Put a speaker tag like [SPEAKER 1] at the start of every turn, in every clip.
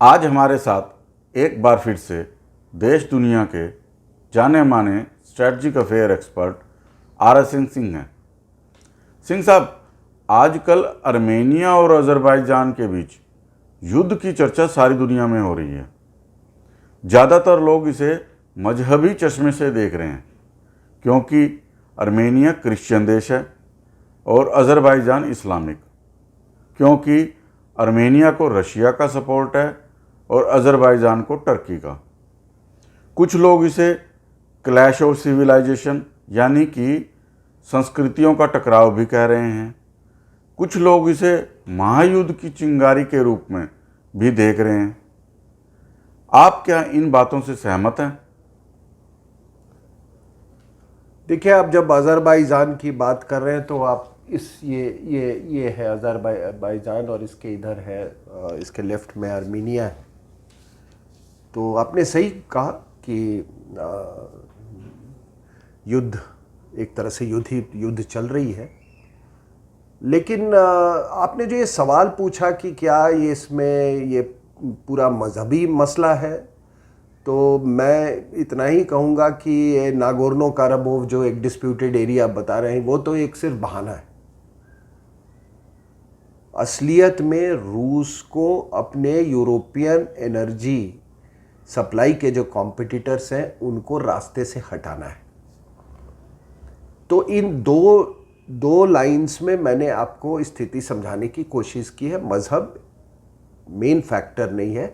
[SPEAKER 1] आज हमारे साथ एक बार फिर से देश दुनिया के जाने माने strategic affair expert RSN Singh हैं। सिंह साहब, आजकल आर्मेनिया और अज़रबैजान के बीच युद्ध की चर्चा सारी दुनिया में हो रही है। ज़्यादातर लोग इसे मजहबी चश्मे से देख रहे हैं क्योंकि आर्मेनिया क्रिश्चियन देश है और अज़रबैजान इस्लामिक, क्योंकि आर्मेनिया को रशिया का सपोर्ट है और अज़रबैजान को टर्की का। कुछ लोग इसे क्लैश ऑफ सिविलाइजेशन यानी कि संस्कृतियों का टकराव भी कह रहे हैं। कुछ लोग इसे महायुद्ध की चिंगारी के रूप में भी देख रहे हैं। आप क्या इन बातों से सहमत हैं?
[SPEAKER 2] देखिए, आप जब अज़रबैजान की बात कर रहे हैं तो आप ये है अज़रबैजान और इसके इधर है, इसके लेफ्ट में आर्मीनिया है। तो आपने सही कहा कि युद्ध एक तरह से युद्ध चल रही है, लेकिन आपने जो ये सवाल पूछा कि क्या ये इसमें ये पूरा मजहबी मसला है, तो मैं इतना ही कहूँगा कि ये नागोर्नो काराबाख जो एक डिस्प्यूटेड एरिया बता रहे हैं, वो तो एक सिर्फ बहाना है। असलियत में रूस को अपने यूरोपियन एनर्जी सप्लाई के जो कॉम्पिटिटर्स हैं उनको रास्ते से हटाना है। तो इन दो लाइंस में मैंने आपको स्थिति समझाने की कोशिश की है। मज़हब मेन फैक्टर नहीं है,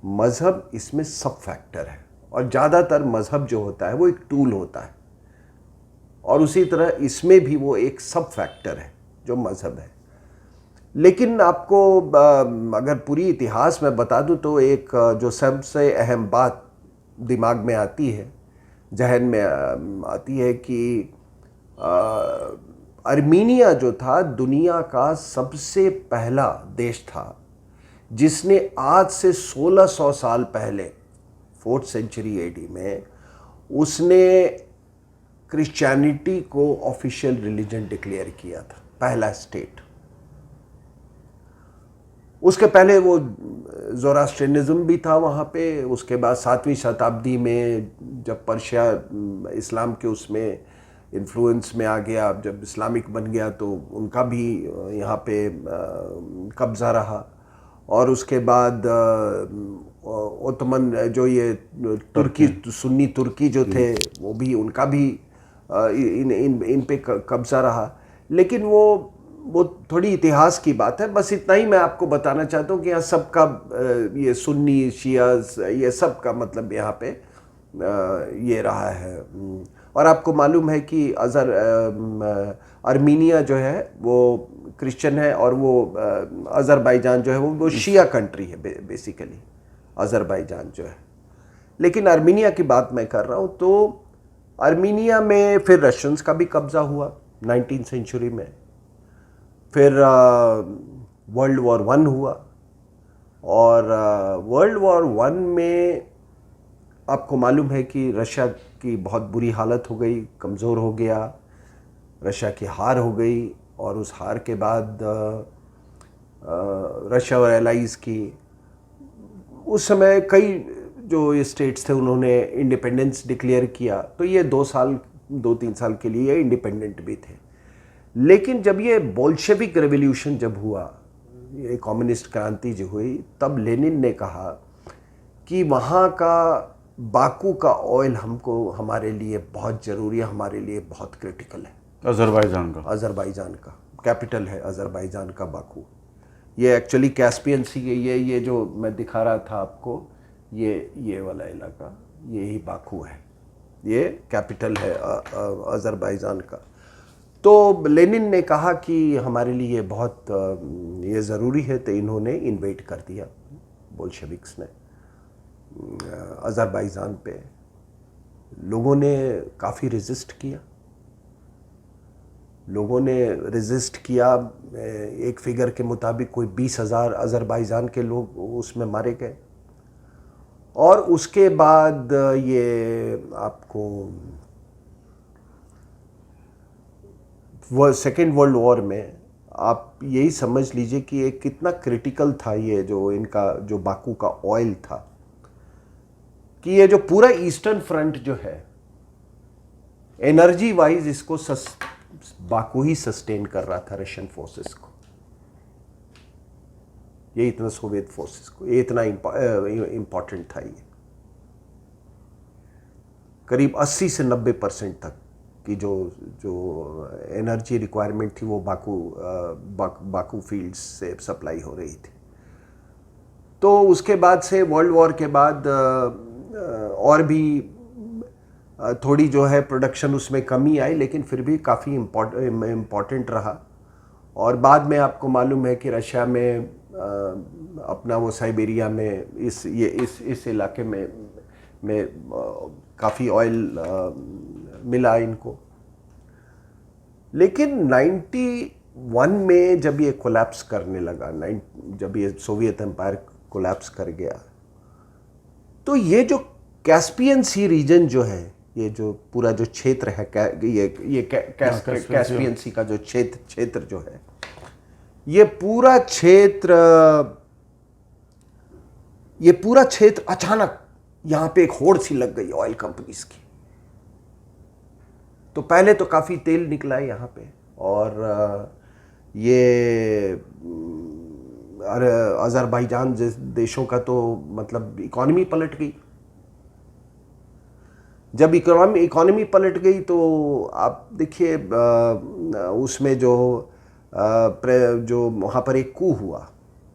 [SPEAKER 2] मज़हब इसमें सब फैक्टर है, और ज़्यादातर मज़हब जो होता है वो एक टूल होता है, और उसी तरह इसमें भी वो एक सब फैक्टर है जो मज़हब है। लेकिन आपको अगर पूरी इतिहास में बता दूं तो एक जो सबसे अहम बात दिमाग में आती है, जहन में आती है कि आर्मीनिया जो था दुनिया का सबसे पहला देश था जिसने आज से 1600 साल पहले 4th सेंचुरी AD में उसने क्रिश्चियनिटी को ऑफिशियल रिलीजन डिक्लेयर किया था, पहला स्टेट। उसके पहले वो ज़ोरास्ट्रियनिज़्म भी था वहाँ पे। उसके बाद 7वीं शताब्दी में जब पर्शिया इस्लाम के उसमें इन्फ्लुएंस में आ गया, जब इस्लामिक बन गया, तो उनका भी यहाँ पे कब्ज़ा रहा। और उसके बाद ओटोमन जो ये तुर्की सुन्नी तुर्की जो थे वो भी, उनका भी इन पे कब्ज़ा रहा। लेकिन वो थोड़ी इतिहास की बात है। बस इतना ही मैं आपको बताना चाहता हूँ कि यहाँ सबका ये सुन्नी शियाज ये सब का मतलब यहाँ पे ये रहा है। और आपको मालूम है कि आर्मीनिया जो है वो क्रिश्चियन है, और वो अज़रबैजान जो है वो शिया कंट्री है बेसिकली, अज़रबैजान जो है। लेकिन आर्मीनिया की बात मैं कर रहा हूँ, तो आर्मीनिया में फिर रशियंस का भी कब्ज़ा हुआ 19th सेंचुरी में। फिर वर्ल्ड वॉर 1 हुआ, और वर्ल्ड वॉर 1 में आपको मालूम है कि रशिया की बहुत बुरी हालत हो गई, कमज़ोर हो गया, रशिया की हार हो गई। और उस हार के बाद रशिया और एलाइज़ की उस समय कई जो स्टेट्स थे उन्होंने इंडिपेंडेंस डिक्लेयर किया, तो ये 2-3 साल के लिए इंडिपेंडेंट भी थे। लेकिन जब ये बोल्शेविक रेवोल्यूशन जब हुआ, ये कम्युनिस्ट क्रांति जो हुई, तब लेनिन ने कहा कि वहाँ का बाकू का ऑयल हमको हमारे लिए बहुत ज़रूरी है, हमारे लिए बहुत क्रिटिकल है। अज़रबैजान का कैपिटल है अज़रबैजान का बाकू। ये एक्चुअली कैस्पियन सी, ये जो मैं दिखा रहा था आपको, ये वाला इलाका, ये ही बाकू है, ये कैपिटल है अज़रबैजान का। तो लेनिन ने कहा कि हमारे लिए बहुत ये ज़रूरी है, तो इन्होंने इन्वेट कर दिया बोल्शेविक्स ने अज़रबैजान पे। लोगों ने काफ़ी रेजिस्ट किया, एक फिगर के मुताबिक कोई 20,000 अज़रबैजान के लोग उसमें मारे गए। और उसके बाद ये आपको सेकेंड वर्ल्ड वॉर में आप यही समझ लीजिए कि ये कितना क्रिटिकल था, ये जो इनका जो बाकू का ऑयल था, कि ये जो पूरा ईस्टर्न फ्रंट जो है एनर्जी वाइज इसको बाकू ही सस्टेन कर रहा था रशियन फोर्सेस को, ये इतना सोवियत फोर्सेस को, ये इतना इंपॉर्टेंट था। ये करीब 80 से 90% तक की जो एनर्जी रिक्वायरमेंट थी वो बाकू फील्ड्स से सप्लाई हो रही थी। तो उसके बाद से वर्ल्ड वॉर के बाद और भी थोड़ी जो है प्रोडक्शन उसमें कमी आई, लेकिन फिर भी काफ़ी इम्पोर्टेंट रहा। और बाद में आपको मालूम है कि रशिया में अपना वो साइबेरिया में इस इलाके में काफ़ी ऑयल मिला इनको। लेकिन 91 में जब ये कोलैप्स करने लगा, जब ये सोवियत एम्पायर कोलैप्स कर गया, तो ये जो कैस्पियन सी रीजन जो है, ये जो पूरा जो क्षेत्र है, ये कैस्पियन सी का जो क्षेत्र जो है, ये पूरा क्षेत्र अचानक यहाँ पे एक होड़ सी लग गई ऑयल कंपनीज की। तो पहले तो काफ़ी तेल निकला है यहाँ पे, और ये अज़रबैजान जैसे देशों का तो मतलब इकॉनमी पलट गई। जब इकॉनमी पलट गई तो आप देखिए उसमें जो वहाँ पर एक कू हुआ,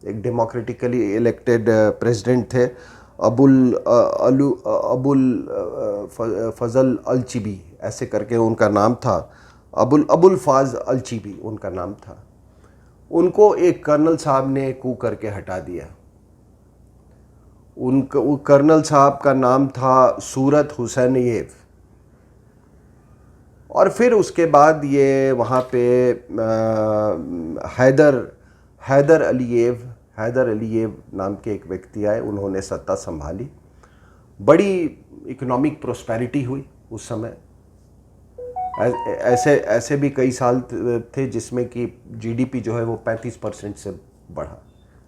[SPEAKER 2] एक डेमोक्रेटिकली इलेक्टेड प्रेसिडेंट थे, अबुल फजल अलचिबी ऐसे करके उनका नाम था, अबुल फाज अलचिबी उनका नाम था। उनको एक कर्नल साहब ने कू करके हटा दिया। वो कर्नल साहब का नाम था सूरत हुसैनयेव। और फिर उसके बाद ये वहाँ पे हैदर अलीयेव नाम के एक व्यक्ति आए, उन्होंने सत्ता संभाली। बड़ी इकोनॉमिक प्रोस्पेरिटी हुई उस समय। ऐसे भी कई साल थे जिसमें कि जीडीपी जो है वो 35% से बढ़ा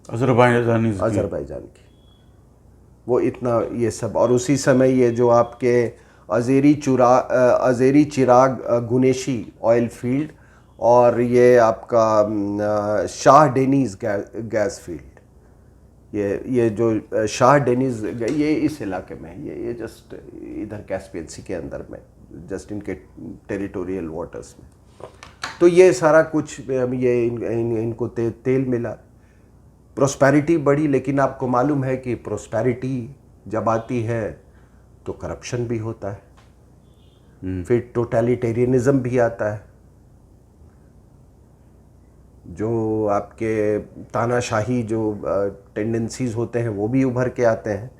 [SPEAKER 2] अज़रबैजान की, वो इतना ये सब। और उसी समय ये जो आपके अज़ेरी चिराग गुनेशी ऑयल फील्ड और ये आपका शाह डेनीज गैस फील्ड, ये जो शाह डेनीज, ये इस इलाके में, ये जस्ट इधर कैस्पियन सी के अंदर में, जस्ट इनके टेरिटोरियल वाटर्स में। तो ये सारा कुछ ये इनको तेल मिला, प्रोस्पेरिटी बढ़ी। लेकिन आपको मालूम है कि प्रोस्पेरिटी जब आती है तो करप्शन भी होता है, फिर टोटलिटेरियनिज्म भी आता है, जो आपके तानाशाही जो टेंडेंसीज होते हैं वो भी उभर के आते हैं।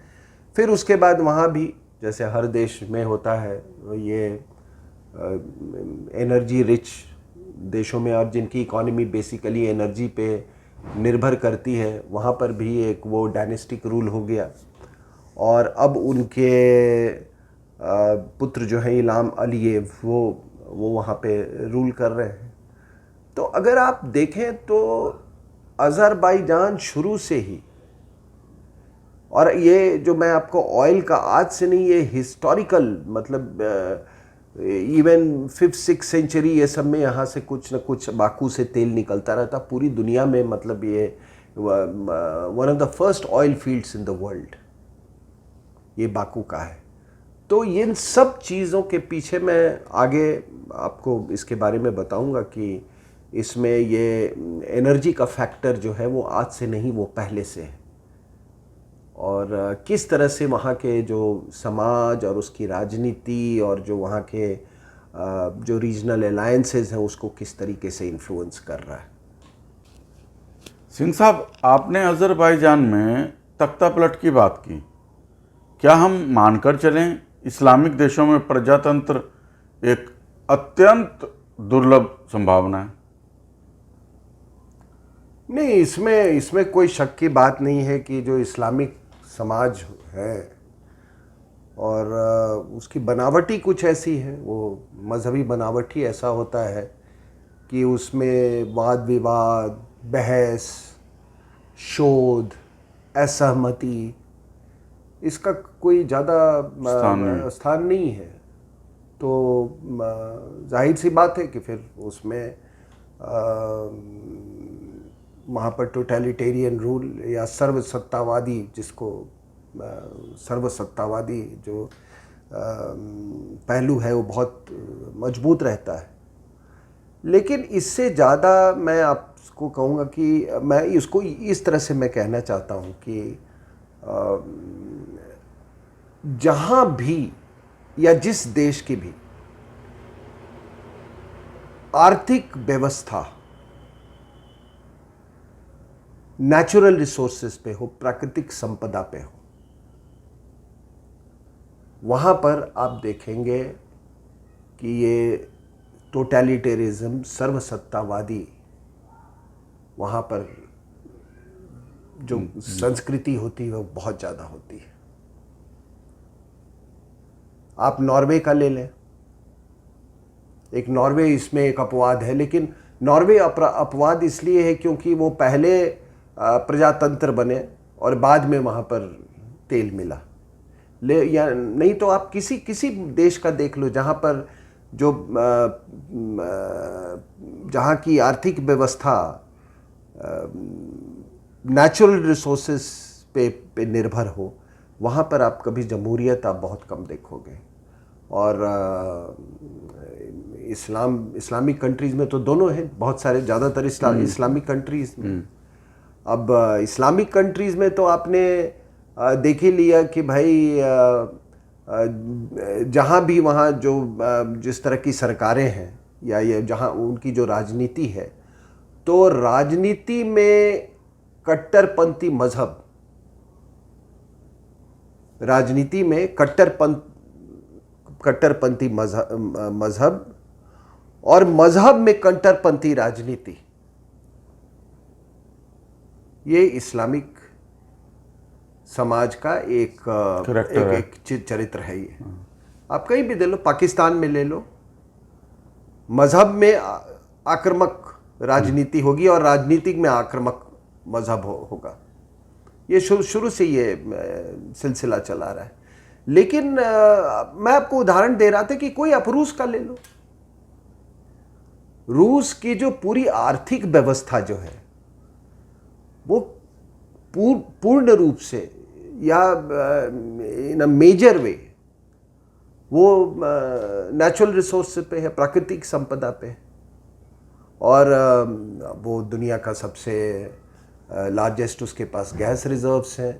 [SPEAKER 2] फिर उसके बाद वहाँ भी जैसे हर देश में होता है, ये एनर्जी रिच देशों में और जिनकी इकॉनमी बेसिकली एनर्जी पे निर्भर करती है, वहाँ पर भी एक वो डायनेस्टिक रूल हो गया। और अब उनके पुत्र जो हैं इल्हाम अलीयेव, वो वहाँ पे रूल कर रहे हैं। तो अगर आप देखें तो अज़रबैजान शुरू से ही, और ये जो मैं आपको ऑयल का आज से नहीं, ये हिस्टोरिकल मतलब इवन 5th-6th सेंचुरी ये सब में यहाँ से कुछ न कुछ बाकू से तेल निकलता रहता पूरी दुनिया में। मतलब ये one of the first oil fields in the world ये बाकू का है। तो इन सब चीज़ों के पीछे मैं आगे आपको इसके बारे में बताऊंगा कि इसमें ये एनर्जी का फैक्टर जो है वो आज से नहीं, वो पहले से है। और किस तरह से वहाँ के जो समाज और उसकी राजनीति और जो वहाँ के जो रीजनल अलायंसेस हैं उसको किस तरीके से इन्फ्लुएंस कर रहा है।
[SPEAKER 1] सिंह साहब, आपने अज़रबैजान में तख्ता पलट की बात की। क्या हम मानकर चलें इस्लामिक देशों में प्रजातंत्र एक अत्यंत दुर्लभ संभावना है?
[SPEAKER 2] नहीं, इसमें कोई शक की बात नहीं है कि जो इस्लामिक समाज है और उसकी बनावटी कुछ ऐसी है, वो मजहबी बनावटी ऐसा होता है कि उसमें वाद विवाद, बहस, शोध, असहमति, इसका कोई ज़्यादा स्थान नहीं है। तो जाहिर सी बात है कि फिर उसमें वहाँ पर टोटलिटेरियन रूल या सर्वसत्तावादी, जिसको सर्वसत्तावादी जो पहलू है वो बहुत मजबूत रहता है। लेकिन इससे ज़्यादा मैं आपको कहूँगा कि मैं इसको इस तरह से मैं कहना चाहता हूँ कि जहाँ भी या जिस देश की भी आर्थिक व्यवस्था नेचुरल रिसोर्सेज पे हो, प्राकृतिक संपदा पे हो, वहाँ पर आप देखेंगे कि ये टोटलिटेरिज्म, सर्वसत्तावादी, वहाँ पर जो संस्कृति होती है वो बहुत ज़्यादा होती है। आप नॉर्वे का ले लें, एक नॉर्वे इसमें एक अपवाद है, लेकिन नॉर्वे अपवाद इसलिए है क्योंकि वो पहले प्रजातंत्र बने और बाद में वहाँ पर तेल मिला। या नहीं तो आप किसी देश का देख लो जहाँ पर जो जहाँ की आर्थिक व्यवस्था नेचुरल रिसोर्सेज पे निर्भर हो, वहाँ पर आप कभी जमहूरियत आप बहुत कम देखोगे। और इस्लामिक कंट्रीज़ में तो दोनों हैं, बहुत सारे, ज़्यादातर इस्लामिक कंट्रीज़ में। अब इस्लामिक कंट्रीज़ में तो आपने देख ही लिया कि भाई जहाँ भी वहाँ जो जिस तरह की सरकारें हैं या ये जहाँ उनकी जो राजनीति है, तो राजनीति में कट्टरपंथी मजहब, राजनीति में कट्टरपंथी मजहब और मजहब में कट्टरपंथी राजनीति, ये इस्लामिक समाज का एक चरित्र है। ये आप कहीं भी दे लो, पाकिस्तान में ले लो, मजहब में आक्रामक राजनीति होगी और राजनीतिक में आक्रामक मजहब होगा। ये शुरू से ये सिलसिला चला रहा है। लेकिन मैं आपको उदाहरण दे रहा था कि कोई आप रूस का ले लो, रूस की जो पूरी आर्थिक व्यवस्था जो है वो पूर्ण रूप से या इन अ मेजर वे वो नेचुरल रिसोर्स पे है, प्राकृतिक संपदा पे है। और वो दुनिया का सबसे लार्जेस्ट उसके पास गैस रिजर्व्स हैं।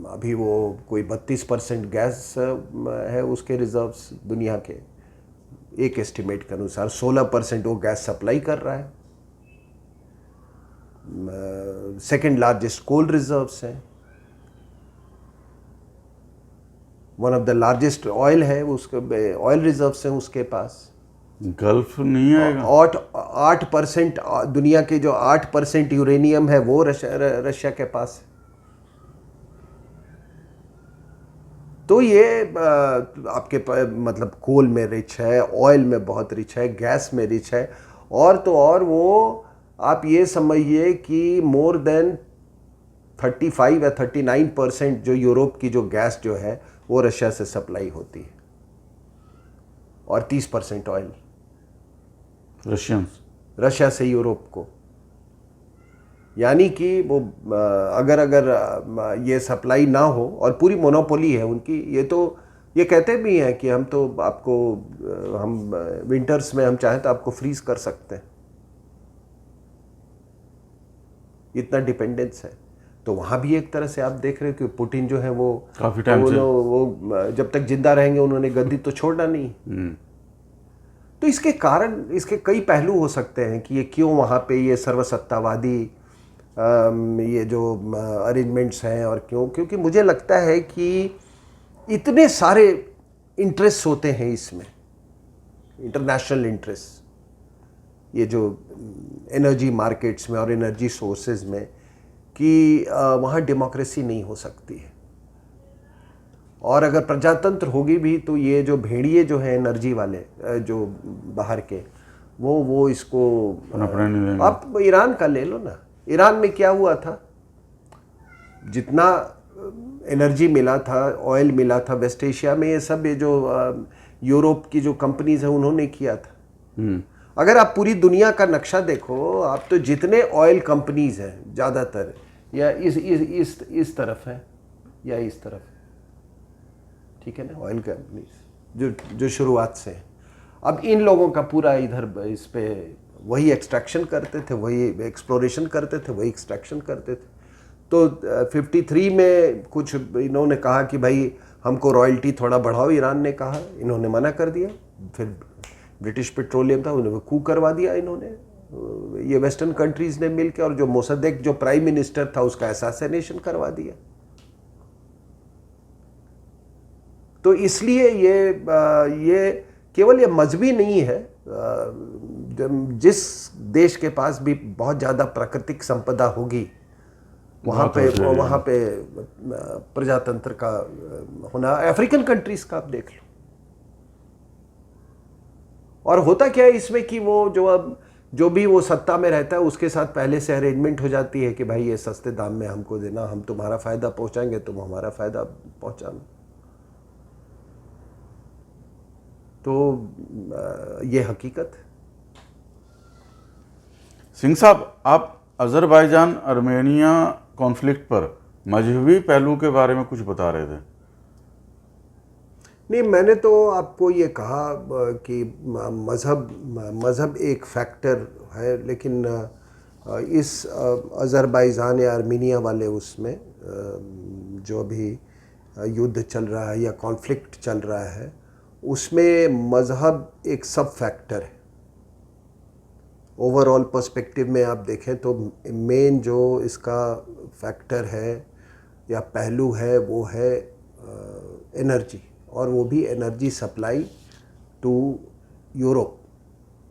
[SPEAKER 2] अभी वो कोई 32% गैस है उसके रिजर्व्स दुनिया के, एक एस्टिमेट के अनुसार 16% वो गैस सप्लाई कर रहा है। सेकंड लार्जेस्ट कोल रिजर्व्स हैं। One of the largest oil है, उसके ऑयल रिजर्व्स हैं उसके पास।
[SPEAKER 1] गल्फ नहीं आएगा।
[SPEAKER 2] 8% दुनिया के जो 8% यूरेनियम है वो रशिया के पास है। तो ये आपके मतलब कोल में रिच है, ऑयल में बहुत रिच है, गैस में रिच है। और तो और वो आप ये समझिए कि मोर देन 35 या 39% जो यूरोप की जो गैस जो है वो रशिया से सप्लाई होती है, और 30% ऑयल रशिया से यूरोप को। यानी कि वो अगर ये सप्लाई ना हो और पूरी मोनोपोली है उनकी, ये कहते भी हैं कि हम तो आपको हम विंटर्स में हम चाहें तो आपको फ्रीज कर सकते हैं, इतना डिपेंडेंस है। तो वहाँ भी एक तरह से आप देख रहे हो कि पुतिन जो है वो
[SPEAKER 1] काफी टाइम से
[SPEAKER 2] वो जब तक जिंदा रहेंगे उन्होंने गद्दी तो छोड़ना नहीं। तो इसके कारण, इसके कई पहलू हो सकते हैं कि ये क्यों वहाँ पे ये सर्वसत्तावादी ये जो अरेंजमेंट्स हैं, और क्योंकि मुझे लगता है कि इतने सारे इंटरेस्ट होते हैं इसमें, इंटरनेशनल इंटरेस्ट, ये जो एनर्जी मार्केट्स में और एनर्जी सोर्सेज में, कि वहाँ डेमोक्रेसी नहीं हो सकती है। और अगर प्रजातंत्र होगी भी तो ये जो भेड़िए जो हैं एनर्जी वाले जो बाहर के, वो इसको
[SPEAKER 1] अपने नहीं लेंगे।
[SPEAKER 2] आप ईरान का ले लो ना। ईरान में क्या हुआ था, जितना एनर्जी मिला था, ऑयल मिला था वेस्ट एशिया में, ये सब ये जो यूरोप की जो कंपनीज है उन्होंने किया था। अगर आप पूरी दुनिया का नक्शा देखो, आप तो जितने ऑयल कंपनीज हैं ज़्यादातर या इस तरफ है या इस तरफ है, ठीक है ना, ऑयल कंपनीज जो शुरुआत से है। अब इन लोगों का पूरा इधर इस पे वही एक्सट्रैक्शन करते थे, वही एक्सप्लोरेशन करते थे, वही एक्सट्रैक्शन करते थे। तो 53 में कुछ इन्होंने कहा कि भाई हमको रॉयल्टी थोड़ा बढ़ाओ, ईरान ने कहा, इन्होंने मना कर दिया। फिर ब्रिटिश पेट्रोलियम था, उन्होंने कू करवा दिया इन्होंने, ये वेस्टर्न कंट्रीज ने मिलकर, और जो मोसद्देक जो प्राइम मिनिस्टर था उसका असैसिनेशन करवा दिया। तो इसलिए ये केवल ये मजहबी नहीं है, जिस देश के पास भी बहुत ज़्यादा प्राकृतिक संपदा होगी वहाँ पे प्रजातंत्र का होना। अफ्रीकन कंट्रीज का आप देख लो। और होता क्या है इसमें कि वो जो भी वो सत्ता में रहता है उसके साथ पहले से अरेंजमेंट हो जाती है कि भाई ये सस्ते दाम में हमको देना, हम तुम्हारा फायदा पहुंचाएंगे, तुम हमारा फायदा पहुंचाना। तो ये हकीकत है।
[SPEAKER 1] सिंह साहब, आप अजरबैजान आर्मेनिया कॉन्फ्लिक्ट पर मजहबी पहलू के बारे में कुछ बता रहे थे।
[SPEAKER 2] नहीं, मैंने तो आपको ये कहा कि मज़हब एक फैक्टर है, लेकिन इस अज़रबैजान या आर्मीनिया वाले उसमें जो अभी युद्ध चल रहा है या कॉन्फ्लिक्ट चल रहा है, उसमें मज़हब एक सब फैक्टर है। ओवरऑल पर्सपेक्टिव में आप देखें तो मेन जो इसका फैक्टर है या पहलू है वो है एनर्जी, और वो भी एनर्जी सप्लाई टू यूरोप।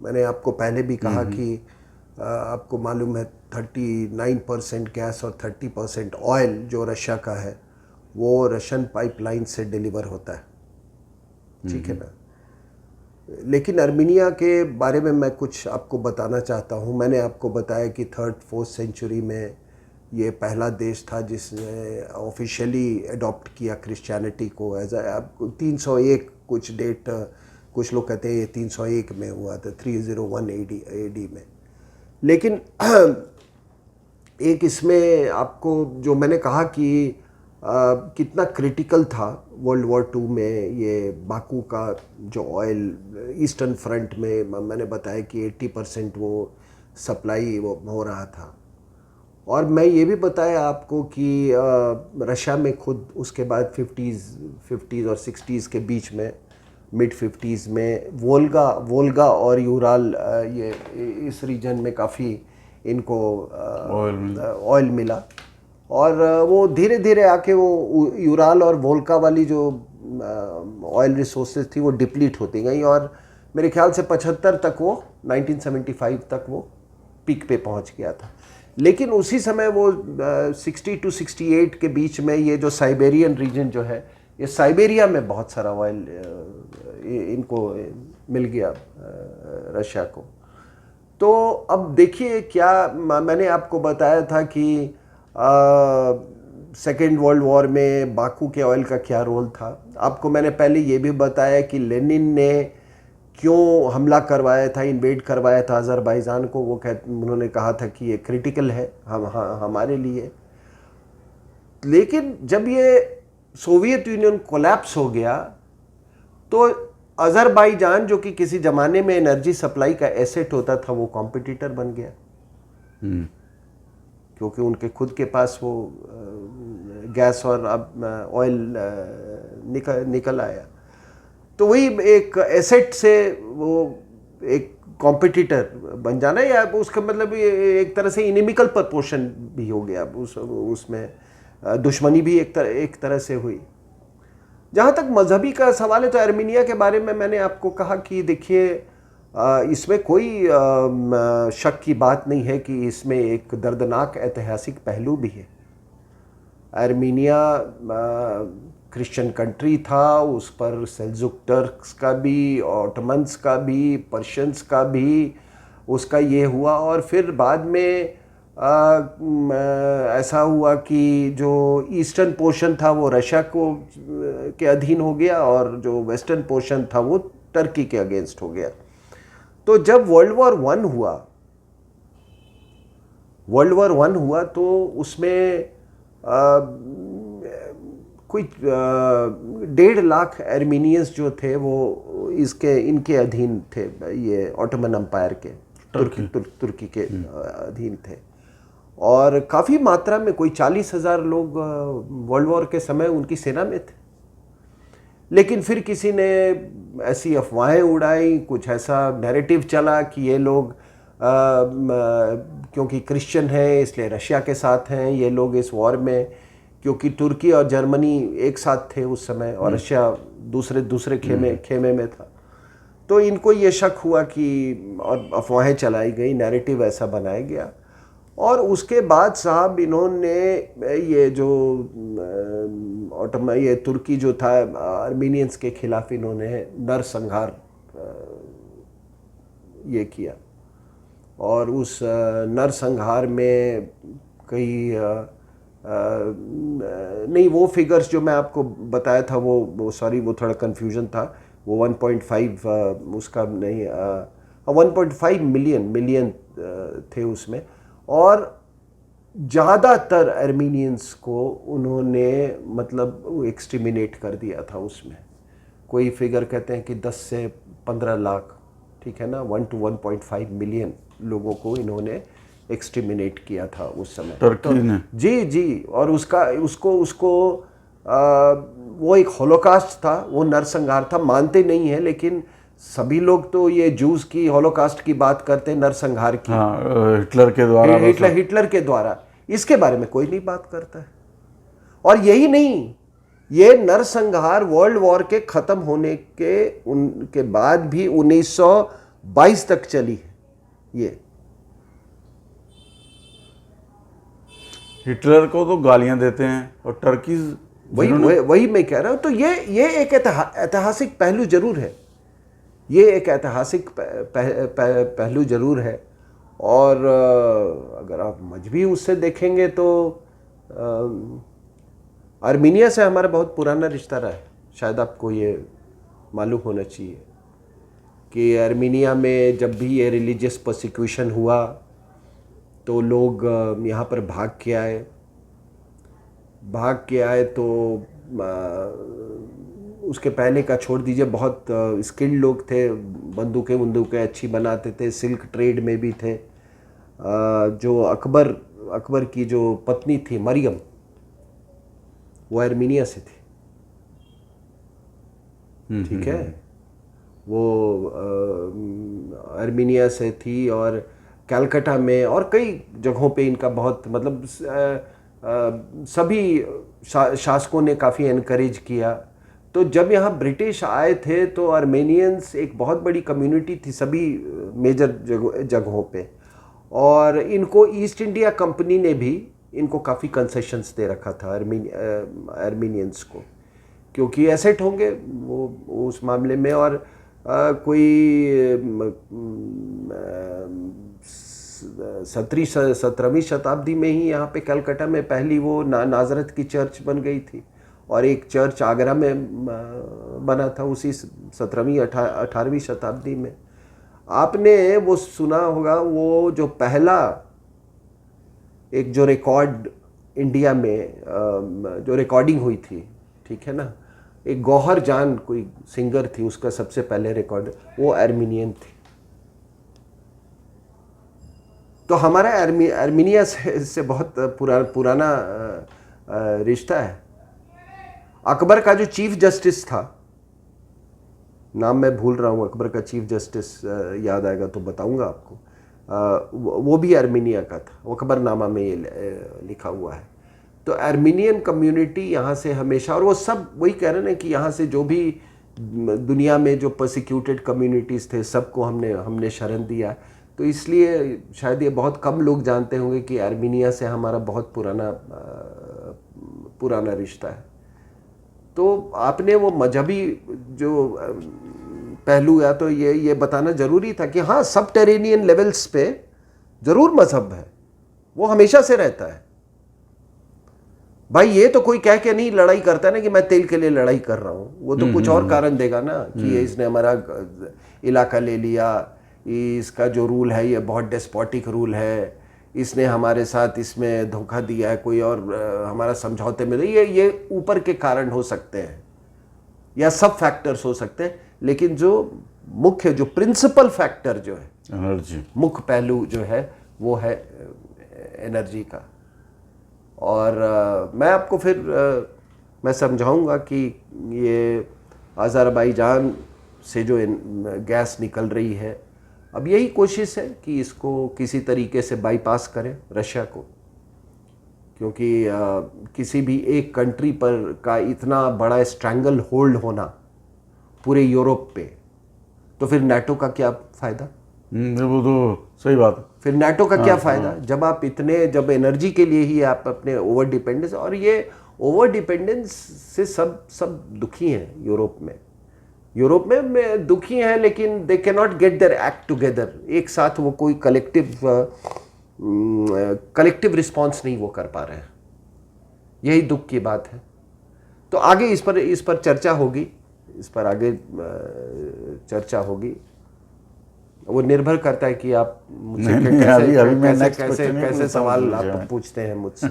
[SPEAKER 2] मैंने आपको पहले भी कहा कि आपको मालूम है 39% गैस और 30% ऑयल जो रशिया का है वो रशियन पाइपलाइन से डिलीवर होता है, ठीक है ना। लेकिन आर्मीनिया के बारे में मैं कुछ आपको बताना चाहता हूँ। मैंने आपको बताया कि 3rd-4th सेंचुरी में ये पहला देश था जिसने ऑफिशियली अडॉप्ट किया क्रिश्चियनिटी को एज आपको 301 कुछ डेट, कुछ लोग कहते हैं ये 301 में हुआ था, 301 AD में। लेकिन एक इसमें आपको जो मैंने कहा कि कितना क्रिटिकल था वर्ल्ड वॉर 2 में ये बाकू का जो ऑयल ईस्टर्न फ्रंट में, मैंने बताया कि 80% वो सप्लाई वो हो रहा था। और मैं ये भी बताया आपको कि रशिया में खुद उसके बाद 50s और 60s के बीच में, मिड 50s में वोल्गा और यूराल ये इस रीजन में काफ़ी इनको ऑयल मिला, और वो धीरे धीरे आके वो यूराल और वोल्गा वाली जो ऑयल रिसोर्सेज थी वो डिप्लीट होती गई, और मेरे ख्याल से 75 तक वो 1975 तक वो पीक पे पहुंच गया था। लेकिन उसी समय वो 60 to 68 के बीच में ये जो साइबेरियन रीजन जो है, ये साइबेरिया में बहुत सारा ऑयल इनको मिल गया रशिया को। तो अब देखिए क्या मैंने आपको बताया था कि सेकेंड वर्ल्ड वॉर में बाकू के ऑयल का क्या रोल था। आपको मैंने पहले ये भी बताया कि लेनिन ने क्यों हमला करवाया था, इन्वेड करवाया था अज़रबैजान को। उन्होंने कहा था कि ये क्रिटिकल है हमारे लिए। लेकिन जब ये सोवियत यूनियन कोलैप्स हो गया तो अज़रबैजान जो कि किसी ज़माने में एनर्जी सप्लाई का एसेट होता था वो कॉम्पिटिटर बन गया, क्योंकि उनके खुद के पास वो गैस और अब ऑयल निकल आया। तो वही एक एसेट से वो एक कॉम्पिटिटर बन जाना, या उसका मतलब एक तरह से इनिमिकल प्रपोर्शन भी हो गया, उसमें दुश्मनी भी एक तरह से हुई। जहाँ तक मजहबी का सवाल है तो आर्मीनिया के बारे में मैंने आपको कहा कि देखिए इसमें कोई शक की बात नहीं है कि इसमें एक दर्दनाक ऐतिहासिक पहलू भी है। आर्मीनिया क्रिश्चियन कंट्री था, उस पर सेल्जुक टर्क्स का भी, ऑटोमन्स का भी, पर्शियंस का भी उसका ये हुआ। और फिर बाद में ऐसा हुआ कि जो ईस्टर्न पोर्शन था वो रशिया को के अधीन हो गया और जो वेस्टर्न पोर्शन था वो टर्की के अगेंस्ट हो गया। तो जब वर्ल्ड वॉर वन हुआ तो उसमें कोई 1.5 लाख आर्मीनियंस जो थे वो इनके अधीन थे, ये ऑटोमन अम्पायर के, तुर्की के अधीन थे। और काफ़ी मात्रा में कोई 40,000 लोग वर्ल्ड वॉर के समय उनकी सेना में थे। लेकिन फिर किसी ने ऐसी अफवाहें उड़ाई, कुछ ऐसा नैरेटिव चला कि ये लोग क्योंकि क्रिश्चियन हैं इसलिए रशिया के साथ हैं ये लोग इस वॉर में, क्योंकि तुर्की और जर्मनी एक साथ थे उस समय और रशिया दूसरे खेमे में था। तो इनको ये शक हुआ कि, और अफवाहें चलाई गई, नैरेटिव ऐसा बनाया गया। और उसके बाद साहब इन्होंने ये जो ये तुर्की जो था आर्मीनियंस के खिलाफ इन्होंने नरसंहार ये किया। और उस नरसंहार में कई नहीं, वो फिगर्स जो मैं आपको बताया था वो सॉरी वो थोड़ा कन्फ्यूजन था, वो 1.5 उसका नहीं 1.5 मिलियन थे उसमें। और ज़्यादातर आर्मीनियंस को उन्होंने मतलब एक्सटर्मिनेट कर दिया था उसमें। कोई फिगर कहते हैं कि 10 से 15 लाख, ठीक है ना, 1 to 1.5 मिलियन लोगों को इन्होंने एक्सटर्मिनेट किया था उस समय
[SPEAKER 1] टर्की ने।
[SPEAKER 2] जी। और उसको वो एक होलोकास्ट था, वो नरसंहार था। मानते नहीं है लेकिन सभी लोग तो ये जूस की होलोकास्ट की बात करते हैं, नरसंहार की।
[SPEAKER 1] हाँ, हिटलर
[SPEAKER 2] के द्वारा इसके बारे में कोई नहीं बात करता है। और यही नहीं, ये नरसंहार वर्ल्ड वॉर के खत्म होने के बाद भी 1922 तक चली है। ये
[SPEAKER 1] हिटलर को तो गालियां देते हैं और टर्की
[SPEAKER 2] वही मैं कह रहा हूं। तो ये एक ऐतिहासिक पहलू जरूर है, ये एक ऐतिहासिक पहलू जरूर है। और अगर आप मजहबी उससे देखेंगे तो आर्मीनिया से हमारा बहुत पुराना रिश्ता रहा है। शायद आपको ये मालूम होना चाहिए कि आर्मीनिया में जब भी ये रिलीजियस परसिक्यूशन हुआ तो लोग यहाँ पर भाग के आए। तो उसके पहले का छोड़ दीजिए, बहुत स्किल्ड लोग थे, बंदूकें अच्छी बनाते थे, सिल्क ट्रेड में भी थे। जो अकबर की जो पत्नी थी मरियम, वो आर्मीनिया से थी, ठीक है। वो आर्मीनिया से थी और कलकत्ता में और कई जगहों पे इनका बहुत मतलब सभी शासकों ने काफ़ी एनकरेज किया। तो जब यहाँ ब्रिटिश आए थे तो आर्मेनियंस एक बहुत बड़ी कम्युनिटी थी सभी मेजर जगहों पे। और इनको ईस्ट इंडिया कंपनी ने भी इनको काफ़ी कंसेशंस दे रखा था आर्मीनियंस को, क्योंकि एसेट होंगे वो उस मामले में। और कोई 17वीं शताब्दी में ही यहाँ पे कलकत्ता में पहली वो नाजरत की चर्च बन गई थी। और एक चर्च आगरा में बना था उसी 17वीं 18वीं शताब्दी में। आपने वो सुना होगा, वो जो पहला एक जो रिकॉर्ड इंडिया में जो रिकॉर्डिंग हुई थी, ठीक है ना, एक गौहर जान कोई सिंगर थी, उसका सबसे पहले रिकॉर्ड वो आर्मीनियन थी। तो हमारा आर्मीनिया से बहुत पुराना रिश्ता है। अकबर का जो चीफ जस्टिस था, नाम मैं भूल रहा हूँ, अकबर का चीफ जस्टिस याद आएगा तो बताऊंगा आपको, वो भी आर्मीनिया का था। वो अकबरनामा में ये लिखा हुआ है। तो आर्मीनियन कम्युनिटी यहाँ से हमेशा, और वो सब वही कह रहे हैं कि यहाँ से जो भी दुनिया में जो परसिक्यूटेड कम्युनिटीज़ थे सबको हमने शरण दिया। तो इसलिए शायद ये बहुत कम लोग जानते होंगे कि आर्मीनिया से हमारा बहुत पुराना पुराना रिश्ता है। तो आपने वो मजहबी जो पहलू या तो ये बताना ज़रूरी था कि हाँ, सब टेरेनियन लेवल्स पे ज़रूर मजहब है, वो हमेशा से रहता है। भाई ये तो कोई कह के नहीं लड़ाई करता ना कि मैं तेल के लिए लड़ाई कर रहा हूँ, वो तो कुछ और कारण देगा ना कि ये इसने हमारा इलाका ले लिया, इसका जो रूल है ये बहुत डेस्पोटिक रूल है, इसने हमारे साथ इसमें धोखा दिया है, कोई और हमारा समझौते में। ये ऊपर के कारण हो सकते हैं या सब फैक्टर्स हो सकते हैं, लेकिन जो मुख्य जो प्रिंसिपल फैक्टर जो है,
[SPEAKER 1] एनर्जी,
[SPEAKER 2] मुख्य पहलू जो है वो है एनर्जी का। और मैं आपको फिर मैं समझाऊंगा कि ये अज़रबैजान से जो गैस निकल रही है, अब यही कोशिश है कि इसको किसी तरीके से बाईपास करें रशिया को, क्योंकि किसी भी एक कंट्री पर का इतना बड़ा स्ट्रैंगल होल्ड होना पूरे यूरोप पे, तो फिर नाटो का क्या फ़ायदा?
[SPEAKER 1] वो तो सही बात है।
[SPEAKER 2] फिर नाटो का क्या फ़ायदा जब आप इतने, जब एनर्जी के लिए ही आप अपने ओवर डिपेंडेंस, और ये ओवर डिपेंडेंस से सब दुखी हैं यूरोप में। यूरोप में दुखी हैं, लेकिन they can not get their act together. एक साथ वो कोई कलेक्टिव रिस्पॉन्स नहीं वो कर पा रहे हैं, यही दुख की बात है। तो आगे इस पर चर्चा होगी, इस पर आगे चर्चा होगी। वो निर्भर करता है कि आप मुझसे कैसे सवाल आप पूछते हैं मुझसे।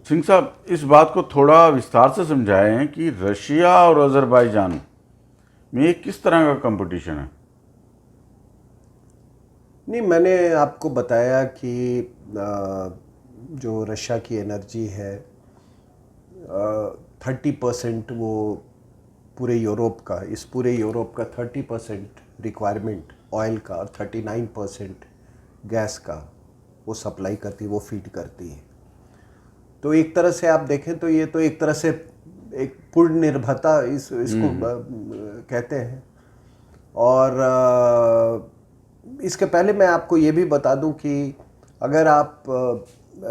[SPEAKER 1] सिंह साहब, इस बात को थोड़ा विस्तार से समझाएं कि रशिया और अज़रबैजान में किस तरह का कंपटीशन है।
[SPEAKER 2] नहीं, मैंने आपको बताया कि जो रशिया की एनर्जी है 30% वो पूरे यूरोप का, इस पूरे यूरोप का 30% रिक्वायरमेंट ऑयल का और 39% गैस का वो सप्लाई करती है, वो फीड करती है। तो एक तरह से आप देखें तो ये तो एक तरह से एक पूर्ण निर्भरता इसको कहते हैं। और इसके पहले मैं आपको ये भी बता दूं कि अगर आप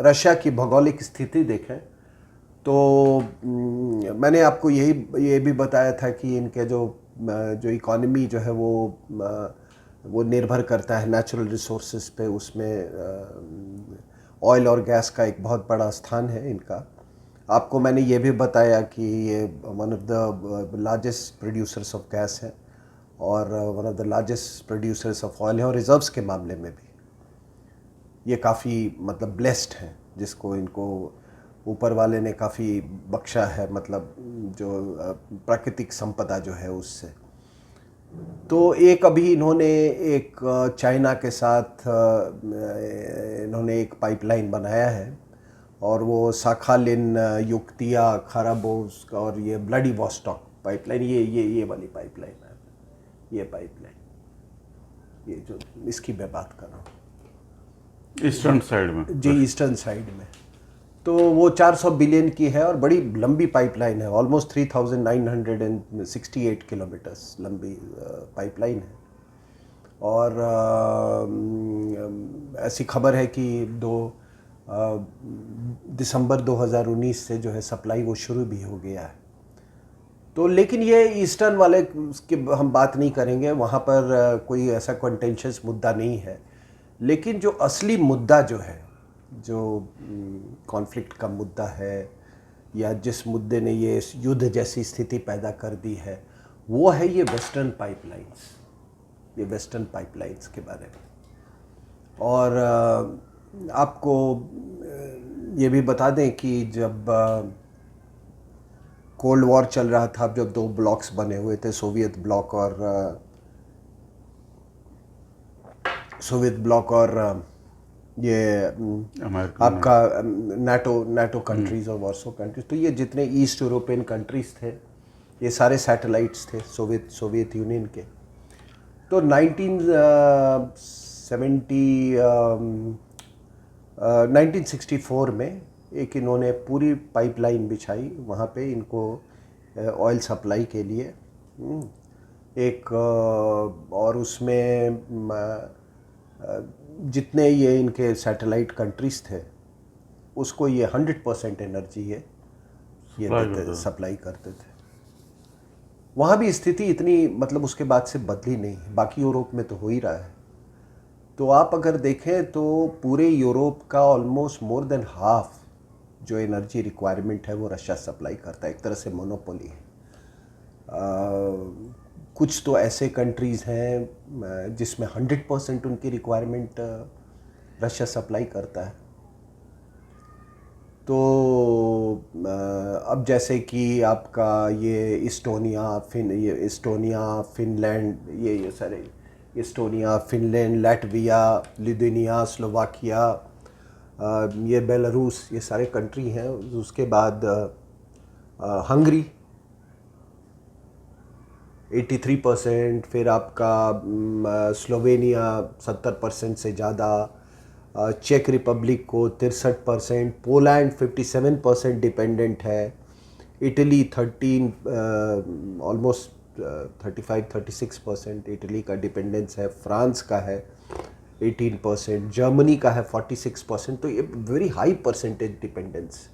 [SPEAKER 2] रशिया की भौगोलिक स्थिति देखें तो मैंने आपको ये भी बताया था कि इनके जो इकॉनमी जो है वो निर्भर करता है नेचुरल रिसोर्सेज पे। उसमें ऑयल और गैस का एक बहुत बड़ा स्थान है इनका। आपको मैंने ये भी बताया कि ये one of the largest producers of gas है और one of the largest producers of oil है, और रिजर्व्स के मामले में भी ये काफ़ी मतलब ब्लेस्ड हैं, जिसको इनको ऊपर वाले ने काफ़ी बख्शा है, मतलब जो प्राकृतिक संपदा जो है उससे। तो एक अभी इन्होंने एक चाइना के साथ इन्होंने एक पाइपलाइन बनाया है, और वो साखालिन, युक्तिया, खाराबोव्स्क और ये व्लादिवोस्टॉक पाइपलाइन, ये वाली पाइपलाइन है, ये पाइपलाइन, ये जो इसकी मैं बात कर रहा हूँ
[SPEAKER 1] ईस्टर्न साइड में
[SPEAKER 2] जी, ईस्टर्न साइड में। तो वो 400 बिलियन की है और बड़ी लंबी पाइपलाइन है, ऑलमोस्ट 3968 किलोमीटर्स लंबी पाइपलाइन है। और ऐसी खबर है कि दिसंबर 2019 से जो है सप्लाई वो शुरू भी हो गया है। तो लेकिन ये ईस्टर्न वाले की हम बात नहीं करेंगे, वहाँ पर कोई ऐसा कंटेंशियस मुद्दा नहीं है। लेकिन जो असली मुद्दा जो है, जो कॉन्फ्लिक्ट का मुद्दा है, या जिस मुद्दे ने ये युद्ध जैसी स्थिति पैदा कर दी है, वो है ये वेस्टर्न पाइपलाइंस, ये वेस्टर्न पाइपलाइंस के बारे में। और आपको ये भी बता दें कि जब कोल्ड वॉर चल रहा था, जब दो ब्लॉक्स बने हुए थे, सोवियत ब्लॉक और ये आपका नाटो कंट्रीज़ और वार्सो कंट्रीज़, तो ये जितने ईस्ट यूरोपियन कंट्रीज़ थे ये सारे सैटेलाइट्स थे सोवियत यूनियन के। तो 1964 में एक इन्होंने पूरी पाइपलाइन बिछाई वहाँ पे इनको ऑयल सप्लाई के लिए एक, और उसमें जितने ये इनके सैटेलाइट कंट्रीज़ थे उसको ये 100% एनर्जी ये सप्लाई करते थे। वहाँ भी स्थिति इतनी मतलब उसके बाद से बदली नहीं है, बाकी यूरोप में तो हो ही रहा है। तो आप अगर देखें तो पूरे यूरोप का ऑलमोस्ट मोर देन हाफ जो एनर्जी रिक्वायरमेंट है वो रशिया सप्लाई करता है, एक तरह से मोनोपोली है। कुछ तो ऐसे कंट्रीज़ हैं जिसमें 100% उनकी रिक्वायरमेंट रशिया सप्लाई करता है। तो अब जैसे कि आपका ये इस्टोनिया, फिनलैंड, ये सारे Estonia, Finland, Latvia, Lithuania, Slovakia, ये बेलारूस, ये सारे कंट्री हैं। उसके बाद हंगरी 83%, फिर आपका स्लोवेनिया 70% से ज़्यादा, चेक रिपब्लिक को 63%, पोलैंड 57% डिपेंडेंट है, इटली 13 ऑलमोस्ट 35-36% इटली का डिपेंडेंस है, फ्रांस का है 18%, जर्मनी का है 46%। तो ये वेरी हाई परसेंटेज डिपेंडेंस।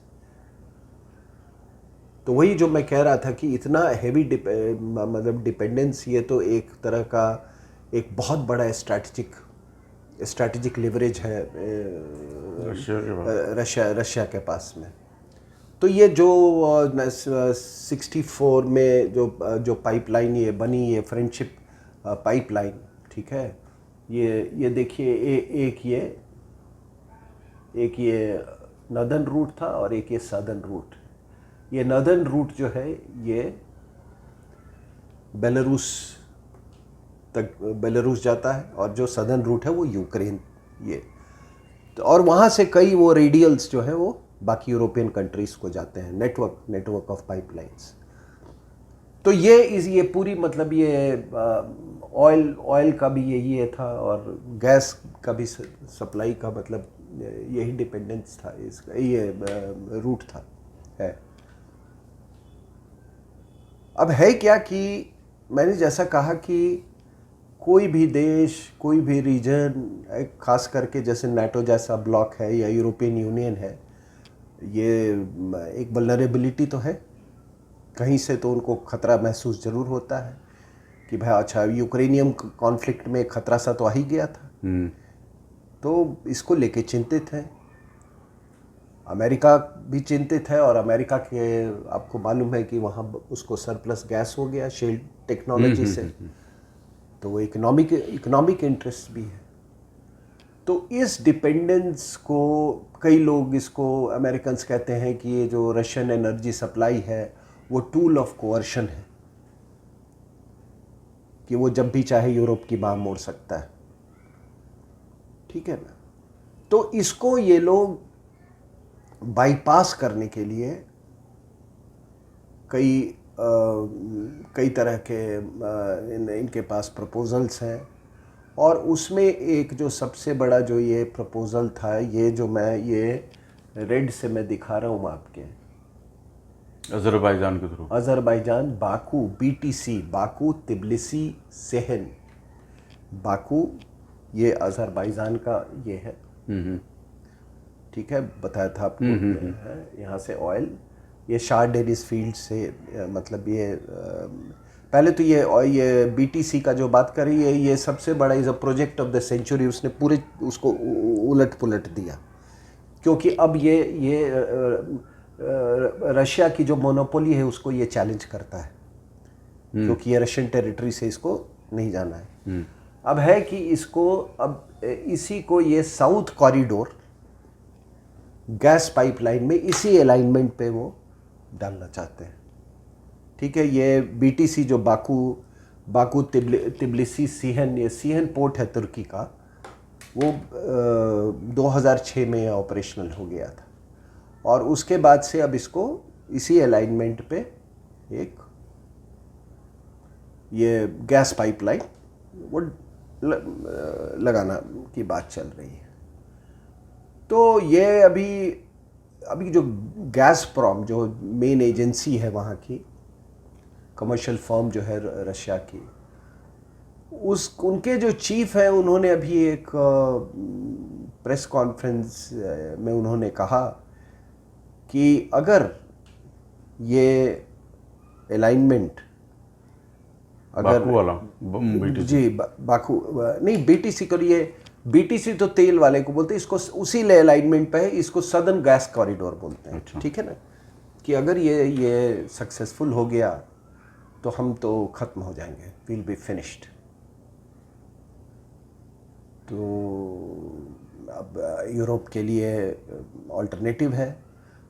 [SPEAKER 2] तो वही जो मैं कह रहा था कि इतना हेवी मतलब डिपेंडेंस, ये तो एक तरह का एक बहुत बड़ा स्ट्रैटेजिक लिवरेज है रशिया के पास में। तो ये जो 64 में जो पाइपलाइन ये बनी, ये फ्रेंडशिप पाइपलाइन, ठीक है, ये देखिए, एक ये नॉर्दर्न रूट था और एक ये सदर्न रूट। ये नॉर्दर्न रूट जो है ये बेलारूस जाता है, और जो सदर्न रूट है वो यूक्रेन, ये तो, और वहाँ से कई वो रेडियल्स जो है वो बाकी यूरोपियन कंट्रीज़ को जाते हैं, नेटवर्क ऑफ पाइपलाइंस। तो ये पूरी मतलब ये ऑयल का भी ये था, और गैस का भी सप्लाई का मतलब यही डिपेंडेंस था, इसका ये रूट था है। अब है क्या कि मैंने जैसा कहा कि कोई भी देश, कोई भी रीजन, खास करके जैसे नाटो जैसा ब्लॉक है या यूरोपियन यूनियन है, ये एक वल्नरेबिलिटी तो है, कहीं से तो उनको खतरा महसूस जरूर होता है कि भाई अच्छा यूक्रेनियन कॉन्फ्लिक्ट में खतरा सा तो आ ही गया था, तो इसको लेके चिंतित हैं। अमेरिका भी चिंतित है, और अमेरिका के आपको मालूम है कि वहाँ उसको सरप्लस गैस हो गया शेल टेक्नोलॉजी से, तो वो इकोनॉमिक इंटरेस्ट भी है। तो इस डिपेंडेंस को कई लोग, इसको अमेरिकन्स कहते हैं कि ये जो रशियन एनर्जी सप्लाई है वो टूल ऑफ कोअर्शन है, कि वो जब भी चाहे यूरोप की बांह मोड़ सकता है, ठीक है ना। तो इसको ये लोग बाईपास करने के लिए कई तरह के इनके पास प्रपोजल्स हैं, और उसमें एक जो सबसे बड़ा जो ये प्रपोजल था, ये जो मैं ये रेड से मैं दिखा रहा हूँ आपके,
[SPEAKER 1] अजरबैजान के थ्रू,
[SPEAKER 2] Azerbaijan, Baku, BTC, Baku Tbilisi Ceyhan. Baku ये अजरबैजान का ये है, ठीक है, बताया था आपको। यहाँ से ऑयल, ये शार डेनिस फील्ड से मतलब ये पहले तो ये BTC का जो बात करी है, ये सबसे बड़ा is a project of the century. उसने पूरे उसको उलट पुलट दिया, क्योंकि अब ये रशिया की जो मोनोपोली है उसको ये चैलेंज करता है, क्योंकि ये रशियन टेरिटरी से इसको नहीं जाना है। अब है कि इसको, अब इसी को ये साउथ कॉरिडोर गैस पाइपलाइन में इसी अलाइनमेंट पे वो डालना चाहते हैं, ठीक है। ये BTC जो बाकू तिब्लिसी सीहन, ये सीहन पोर्ट है तुर्की का, वो 2006 में ऑपरेशनल हो गया था, और उसके बाद से अब इसको इसी अलाइनमेंट पे एक ये गैस पाइपलाइन वो लगाना की बात चल रही है। तो ये अभी जो गैसप्रॉम जो मेन एजेंसी है वहाँ की, कमर्शियल फर्म जो है रशिया की, उनके जो चीफ हैं, उन्होंने अभी एक प्रेस कॉन्फ्रेंस में उन्होंने कहा कि अगर ये अलाइनमेंट
[SPEAKER 1] बाकू वाला BTC।
[SPEAKER 2] जी बाकू नहीं, बीटीसी को लिए, बीटीसी तो तेल वाले को बोलते हैं, इसको उसी ले अलाइनमेंट पे है, इसको सदर्न गैस कॉरिडोर बोलते हैं।
[SPEAKER 1] अच्छा।
[SPEAKER 2] ठीक है ना, कि अगर ये सक्सेसफुल हो गया तो हम तो ख़त्म हो जाएंगे, विल बी फिनिश्ड। तो अब यूरोप के लिए ऑल्टरनेटिव है,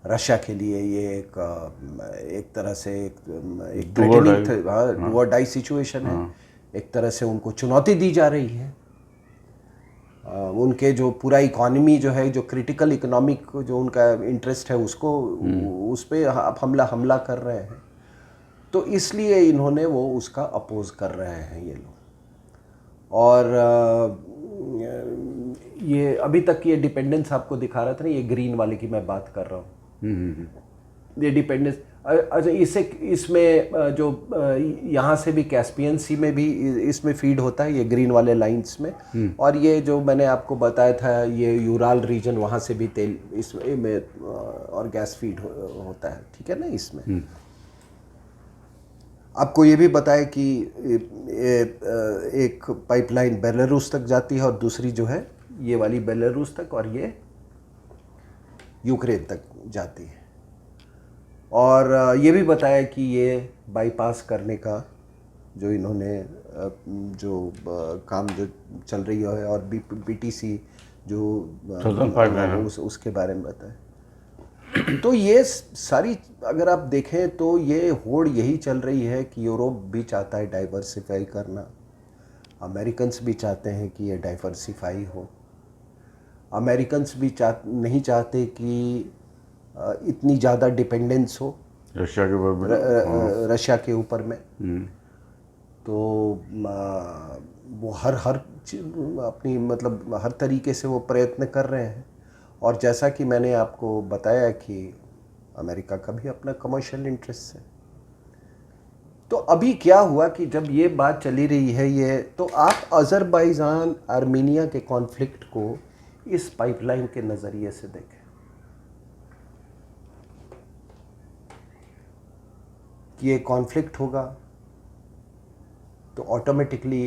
[SPEAKER 2] रशिया के लिए ये एक तरह से एक थ्रेटनिंग, डू और डाई सिचुएशन है। एक तरह से उनको चुनौती दी जा रही है। उनके जो पूरा इकोनॉमी जो है, जो क्रिटिकल इकोनॉमिक जो उनका इंटरेस्ट है, उसको उस पर आप हमला कर रहे हैं। तो इसलिए इन्होंने वो उसका अपोज कर रहे हैं ये लोग। और ये अभी तक ये डिपेंडेंस आपको दिखा रहा था ना, ये ग्रीन वाले की मैं बात कर रहा हूँ, ये डिपेंडेंस। अच्छा, इसमें जो यहाँ से भी कैस्पियन सी में भी इसमें फीड होता है, ये ग्रीन वाले लाइंस में। और ये जो मैंने आपको बताया था, ये यूराल रीजन, वहाँ से भी तेल इसमें और गैस फीड होता है। ठीक है ना। इसमें आपको ये भी बताया कि एक पाइपलाइन बेलारूस तक जाती है और दूसरी जो है ये वाली बेलारूस तक और ये यूक्रेन तक जाती है। और ये भी बताया कि ये बाईपास करने का जो इन्होंने जो काम जो चल रही है, और बीटीसी जो उसके बारे में बताया। तो ये सारी अगर आप देखें तो ये होड़ यही चल रही है कि यूरोप भी चाहता है डाइवर्सिफाई करना, अमेरिकन्स भी चाहते हैं कि ये डाइवर्सिफाई हो। अमेरिकन्स भी नहीं चाहते कि इतनी ज़्यादा डिपेंडेंस हो रशिया के ऊपर में। तो वो हर अपनी मतलब हर तरीके से वो प्रयत्न कर रहे हैं। और जैसा कि मैंने आपको बताया कि अमेरिका का भी अपना कमर्शियल इंटरेस्ट है। तो अभी क्या हुआ कि जब ये बात चली रही है ये, तो आप अज़रबैजान आर्मीनिया के कॉन्फ्लिक्ट को इस पाइपलाइन के नज़रिए से देखें कि ये कॉन्फ्लिक्ट होगा तो ऑटोमेटिकली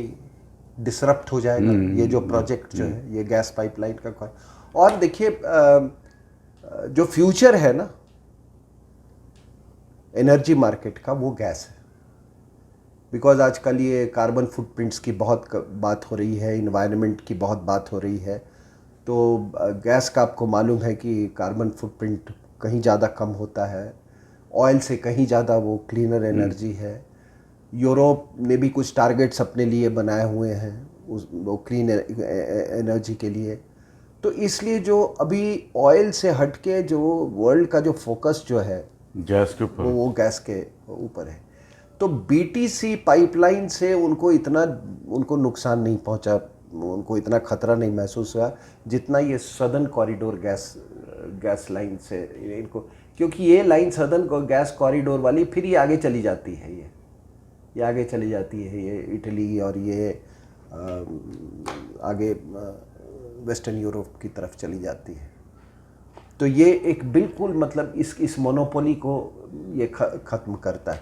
[SPEAKER 2] डिसरप्ट हो जाएगा ये जो प्रोजेक्ट जो है, ये गैस पाइपलाइन का। और देखिए जो फ्यूचर है ना एनर्जी मार्केट का, वो गैस है। बिकॉज आजकल ये कार्बन फुटप्रिंट्स की बहुत बात हो रही है, इन्वायरमेंट की बहुत बात हो रही है। तो गैस का आपको मालूम है कि कार्बन फुटप्रिंट कहीं ज़्यादा कम होता है, ऑयल से कहीं ज़्यादा वो क्लीनर एनर्जी है। यूरोप ने भी कुछ टारगेट्स अपने लिए बनाए हुए हैं वो क्लीन एनर्जी के लिए। तो इसलिए जो अभी ऑयल से हट के जो वर्ल्ड का जो फोकस जो है
[SPEAKER 1] गैस के ऊपर,
[SPEAKER 2] वो गैस के ऊपर है। तो बीटीसी पाइपलाइन से उनको नुकसान नहीं पहुंचा, उनको इतना खतरा नहीं महसूस हुआ जितना ये सदर्न कॉरिडोर गैस लाइन से इनको, क्योंकि ये लाइन सदर्न गैस कॉरिडोर वाली फिर ये आगे चली जाती है, ये आगे चली जाती है, ये इटली और ये आगे वेस्टर्न यूरोप की तरफ चली जाती है। तो ये एक बिल्कुल मतलब इस मोनोपोली को ये ख़त्म करता है।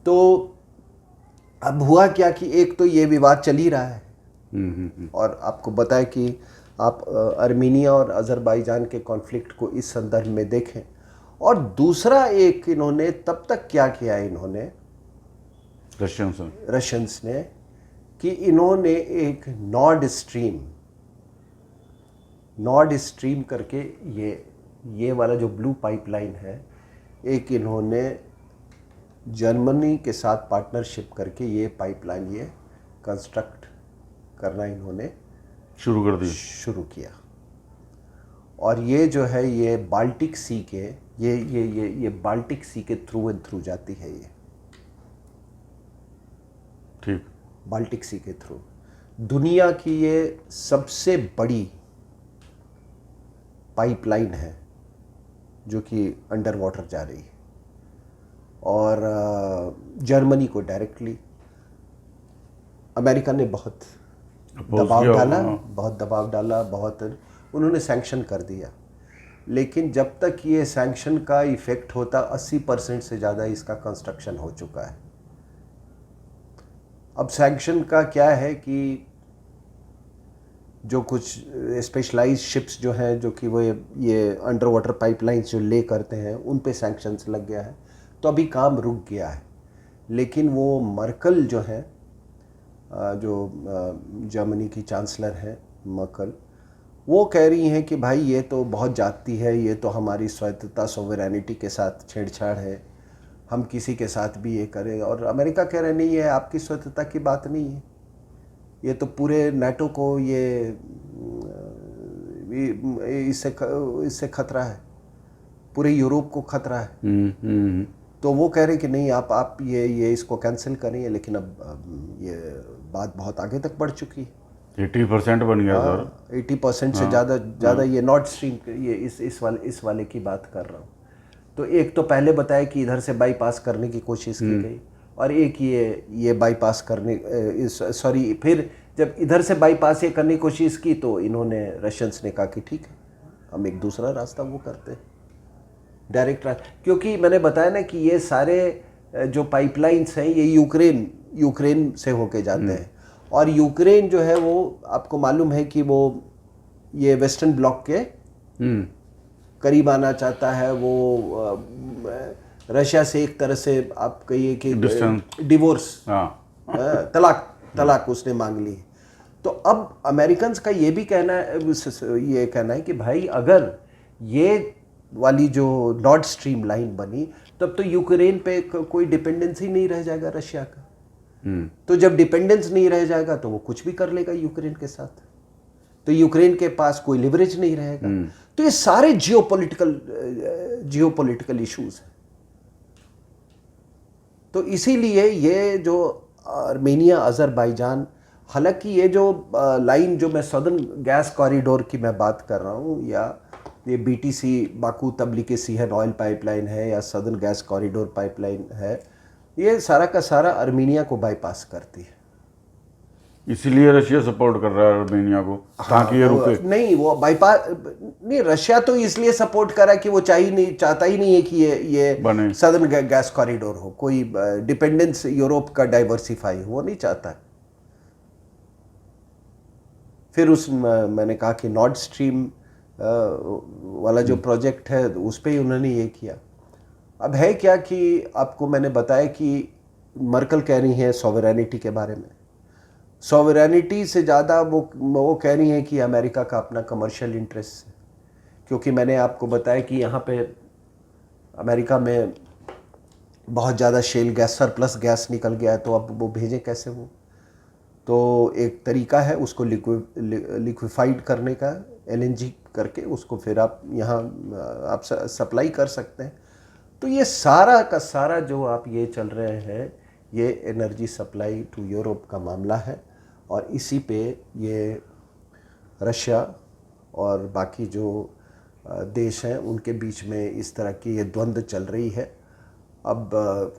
[SPEAKER 2] तो अब हुआ क्या कि एक तो ये विवाद चल ही रहा है और आपको बताया कि आप आर्मीनिया और अज़रबैजान के कॉन्फ्लिक्ट को इस संदर्भ में देखें। और दूसरा एक इन्होंने तब तक क्या किया, इन्होंने रशियंस ने कि इन्होंने एक नॉर्ड स्ट्रीम करके ये वाला जो ब्लू पाइपलाइन है, एक इन्होंने जर्मनी के साथ पार्टनरशिप करके ये पाइपलाइन ये कंस्ट्रक्ट करना इन्होंने शुरू किया। और ये जो है ये बाल्टिक सी के ये बाल्टिक सी के थ्रू एंड थ्रू जाती है, ये
[SPEAKER 1] ठीक
[SPEAKER 2] बाल्टिक सी के थ्रू दुनिया की ये सबसे बड़ी पाइपलाइन है जो कि अंडर वाटर जा रही है। और जर्मनी को डायरेक्टली अमेरिका ने बहुत दबाव डाला, बहुत उन्होंने सैंक्शन कर दिया। लेकिन जब तक ये सैंक्शन का इफेक्ट होता 80% से ज़्यादा इसका कंस्ट्रक्शन हो चुका है। अब सैंक्शन का क्या है कि जो कुछ स्पेशलाइज्ड शिप्स जो हैं, जो कि वो ये अंडर वाटर पाइपलाइंस जो ले करते हैं, उन पे सैंक्शंस लग गया है, तो अभी काम रुक गया है। लेकिन वो मर्कल जो है, जो जर्मनी की चांसलर हैं मर्कल, वो कह रही हैं कि भाई ये तो बहुत जाती है, ये तो हमारी स्वायत्तता सोवरेनिटी के साथ छेड़छाड़ है, हम किसी के साथ भी ये करें। और अमेरिका कह रहे नहीं है, आपकी स्वायत्तता की बात नहीं है, ये तो पूरे नाटो को इससे खतरा है, पूरे यूरोप को खतरा है। तो वो कह रहे कि नहीं, आप ये इसको कैंसिल करें। लेकिन अब ये बात बहुत आगे तक बढ़ चुकी है।
[SPEAKER 1] 80% बन गया सर।
[SPEAKER 2] 80% से ज़्यादा ये नॉर्थ स्ट्रीम, ये इस वाले की बात कर रहा हूँ। तो एक तो पहले बताया कि इधर से बाईपास करने की कोशिश की गई, और एक ये बाईपास करने फिर जब इधर से बाईपास ये करने की कोशिश की तो इन्होंने, रशियंस ने कहा कि ठीक है, हम एक दूसरा रास्ता वो करते हैं, डायरेक्ट रास्ता। क्योंकि मैंने बताया ना कि ये सारे जो पाइपलाइंस हैं ये यूक्रेन से होके जाते हैं, और यूक्रेन जो है वो आपको मालूम है कि वो ये वेस्टर्न ब्लॉक के करीब आना चाहता है। वो रशिया से एक तरह से आप कहिए कि डिवोर्स, तलाक उसने मांग ली। तो अब अमेरिकन्स का ये भी कहना है कि भाई अगर ये वाली जो नॉर्थ स्ट्रीम लाइन बनी, तब तो यूक्रेन पे कोई डिपेंडेंस ही नहीं रह जाएगा रशिया का। तो जब डिपेंडेंस नहीं रह जाएगा तो वो कुछ भी कर लेगा यूक्रेन के साथ, तो यूक्रेन के पास कोई लिवरेज नहीं रहेगा। तो ये सारे जियोपॉलिटिकल इश्यूज हैं। तो इसीलिए ये जो आर्मेनिया अजरबैजान, हालांकि ये जो लाइन जो मैं सदर्न गैस कॉरिडोर की मैं बात कर रहा हूँ, या ये बीटीसी बाकू तब्लिकी-सीहन ऑयल पाइपलाइन है, या सदर्न गैस कॉरिडोर पाइपलाइन है, ये सारा का सारा आर्मेनिया को बाईपास करती है।
[SPEAKER 1] इसीलिए रशिया सपोर्ट कर रहा है आर्मेनिया को, ताकि ये रुके।
[SPEAKER 2] नहीं, वो बाईपास नहीं, रशिया तो इसलिए सपोर्ट करा कि वो चाहता ही नहीं है कि ये सदर्न गैस कॉरिडोर हो, कोई डिपेंडेंस यूरोप का डाइवर्सिफाई हो, वो नहीं चाहता। फिर मैंने कहा कि नॉर्थ स्ट्रीम वाला जो प्रोजेक्ट है उस पर ही उन्होंने ये किया। अब है क्या कि आपको मैंने बताया कि मर्कल कह रही हैं सॉवरेनिटी के बारे में। सॉवरेनिटी से ज़्यादा वो कह रही हैं कि अमेरिका का अपना कमर्शियल इंटरेस्ट है, क्योंकि मैंने आपको बताया कि यहाँ पे अमेरिका में बहुत ज़्यादा शेल गैस, सरप्लस गैस निकल गया है, तो अब वो भेजें कैसे वो। तो एक तरीका है उसको लिक्विफाइड करने का, LNG करके उसको फिर आप यहाँ आप सप्लाई कर सकते हैं। तो ये सारा का सारा जो आप ये चल रहे हैं, ये एनर्जी सप्लाई टू यूरोप का मामला है, और इसी पे ये रशिया और बाकी जो देश हैं उनके बीच में इस तरह की ये द्वंद्व चल रही है। अब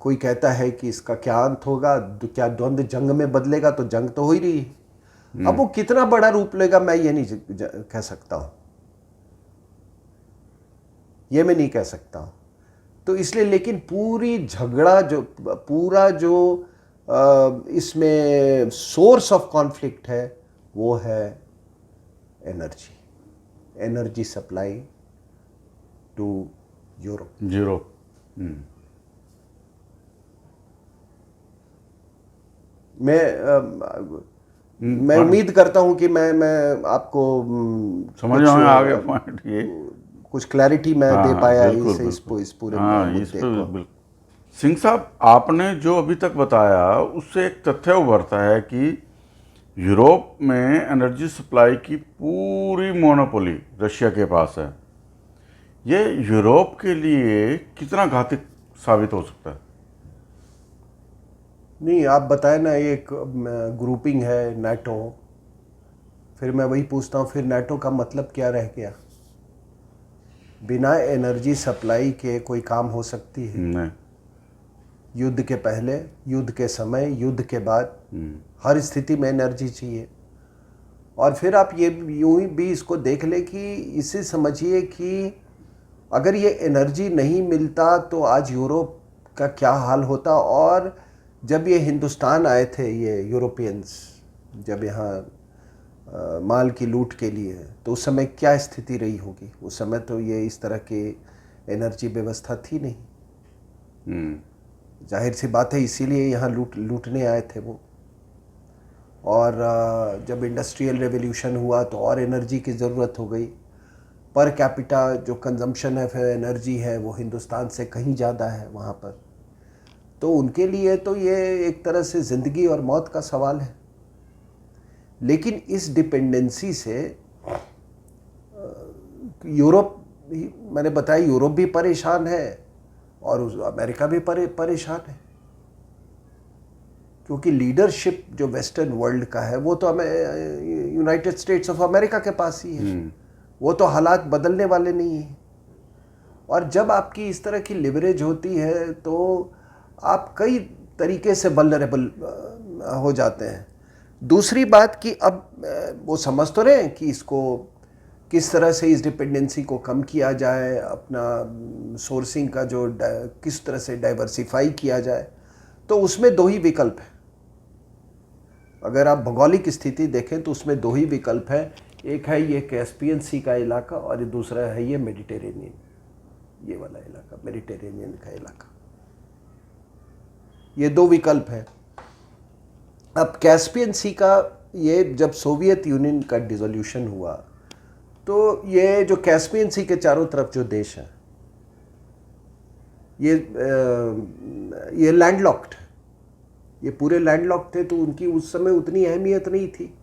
[SPEAKER 2] कोई कहता है कि इसका क्या अंत होगा, क्या द्वंद्व जंग में बदलेगा, तो जंग तो हो ही रही है। अब वो कितना बड़ा रूप लेगा मैं ये नहीं कह सकता हूँ, ये मैं नहीं कह सकता हूँ। तो इसलिए, लेकिन पूरा जो इसमें सोर्स ऑफ कॉन्फ्लिक्ट है वो है एनर्जी सप्लाई टू यूरोप। मैं उम्मीद करता हूं कि मैं आपको
[SPEAKER 1] समझ में आ गया पॉइंट, ये
[SPEAKER 2] कुछ क्लैरिटी मैं दे पाया इस पूरे मुद्दे को।
[SPEAKER 1] सिंह साहब, आपने जो अभी तक बताया उससे एक तथ्य उभरता है कि यूरोप में एनर्जी सप्लाई की पूरी मोनोपोली रशिया के पास है। ये यूरोप के लिए कितना घातक साबित हो सकता है?
[SPEAKER 2] नहीं, आप बताए ना, एक ग्रुपिंग है नाटो, फिर मैं वही पूछता हूँ, फिर नाटो का मतलब क्या रह गया? बिना एनर्जी सप्लाई के कोई काम हो सकती है?
[SPEAKER 1] नहीं।
[SPEAKER 2] युद्ध के पहले, युद्ध के समय, युद्ध के बाद, हर स्थिति में एनर्जी चाहिए। और फिर आप ये यूं ही भी इसको देख ले कि इसे समझिए कि अगर ये एनर्जी नहीं मिलता तो आज यूरोप का क्या हाल होता। और जब ये हिंदुस्तान आए थे ये यूरोपियंस, जब यहाँ माल की लूट के लिए, तो उस समय क्या स्थिति रही होगी? उस समय तो ये इस तरह की एनर्जी व्यवस्था थी नहीं। जाहिर सी बात है, इसीलिए यहाँ लूटने आए थे वो। और जब इंडस्ट्रियल रेवोल्यूशन हुआ तो और एनर्जी की ज़रूरत हो गई। पर कैपिटा जो कंजम्पशन है फिर एनर्जी है वो हिंदुस्तान से कहीं ज़्यादा है वहाँ पर। तो उनके लिए तो ये एक तरह से ज़िंदगी और मौत का सवाल है। लेकिन इस डिपेंडेंसी से यूरोप, मैंने बताया, यूरोप भी परेशान है और अमेरिका भी परेशान है, क्योंकि लीडरशिप जो वेस्टर्न वर्ल्ड का है वो तो हमें यूनाइटेड स्टेट्स ऑफ अमेरिका के पास ही है। वो तो हालात बदलने वाले नहीं हैं। और जब आपकी इस तरह की लिवरेज होती है तो आप कई तरीके से वल्नरेबल हो जाते हैं। दूसरी बात कि अब वो समझ तो रहे हैं कि इसको किस तरह से इस डिपेंडेंसी को कम किया जाए, अपना सोर्सिंग का जो किस तरह से डाइवर्सिफाई किया जाए। तो उसमें दो ही विकल्प हैं। अगर आप भौगोलिक स्थिति देखें तो उसमें दो ही विकल्प है। एक है ये कैस्पियन सी का इलाका और दूसरा है ये मेडिटेरेनियन, ये वाला इलाका, मेडिटेरेनियन का इलाका। ये दो विकल्प है। अब कैस्पियन सी का, ये जब सोवियत यूनियन का डिसोल्यूशन हुआ तो ये जो कैस्पियन सी के चारों तरफ जो देश हैं ये लैंडलॉक्ड, ये पूरे लैंडलॉक्ड थे, तो उनकी उस समय उतनी अहमियत नहीं थी।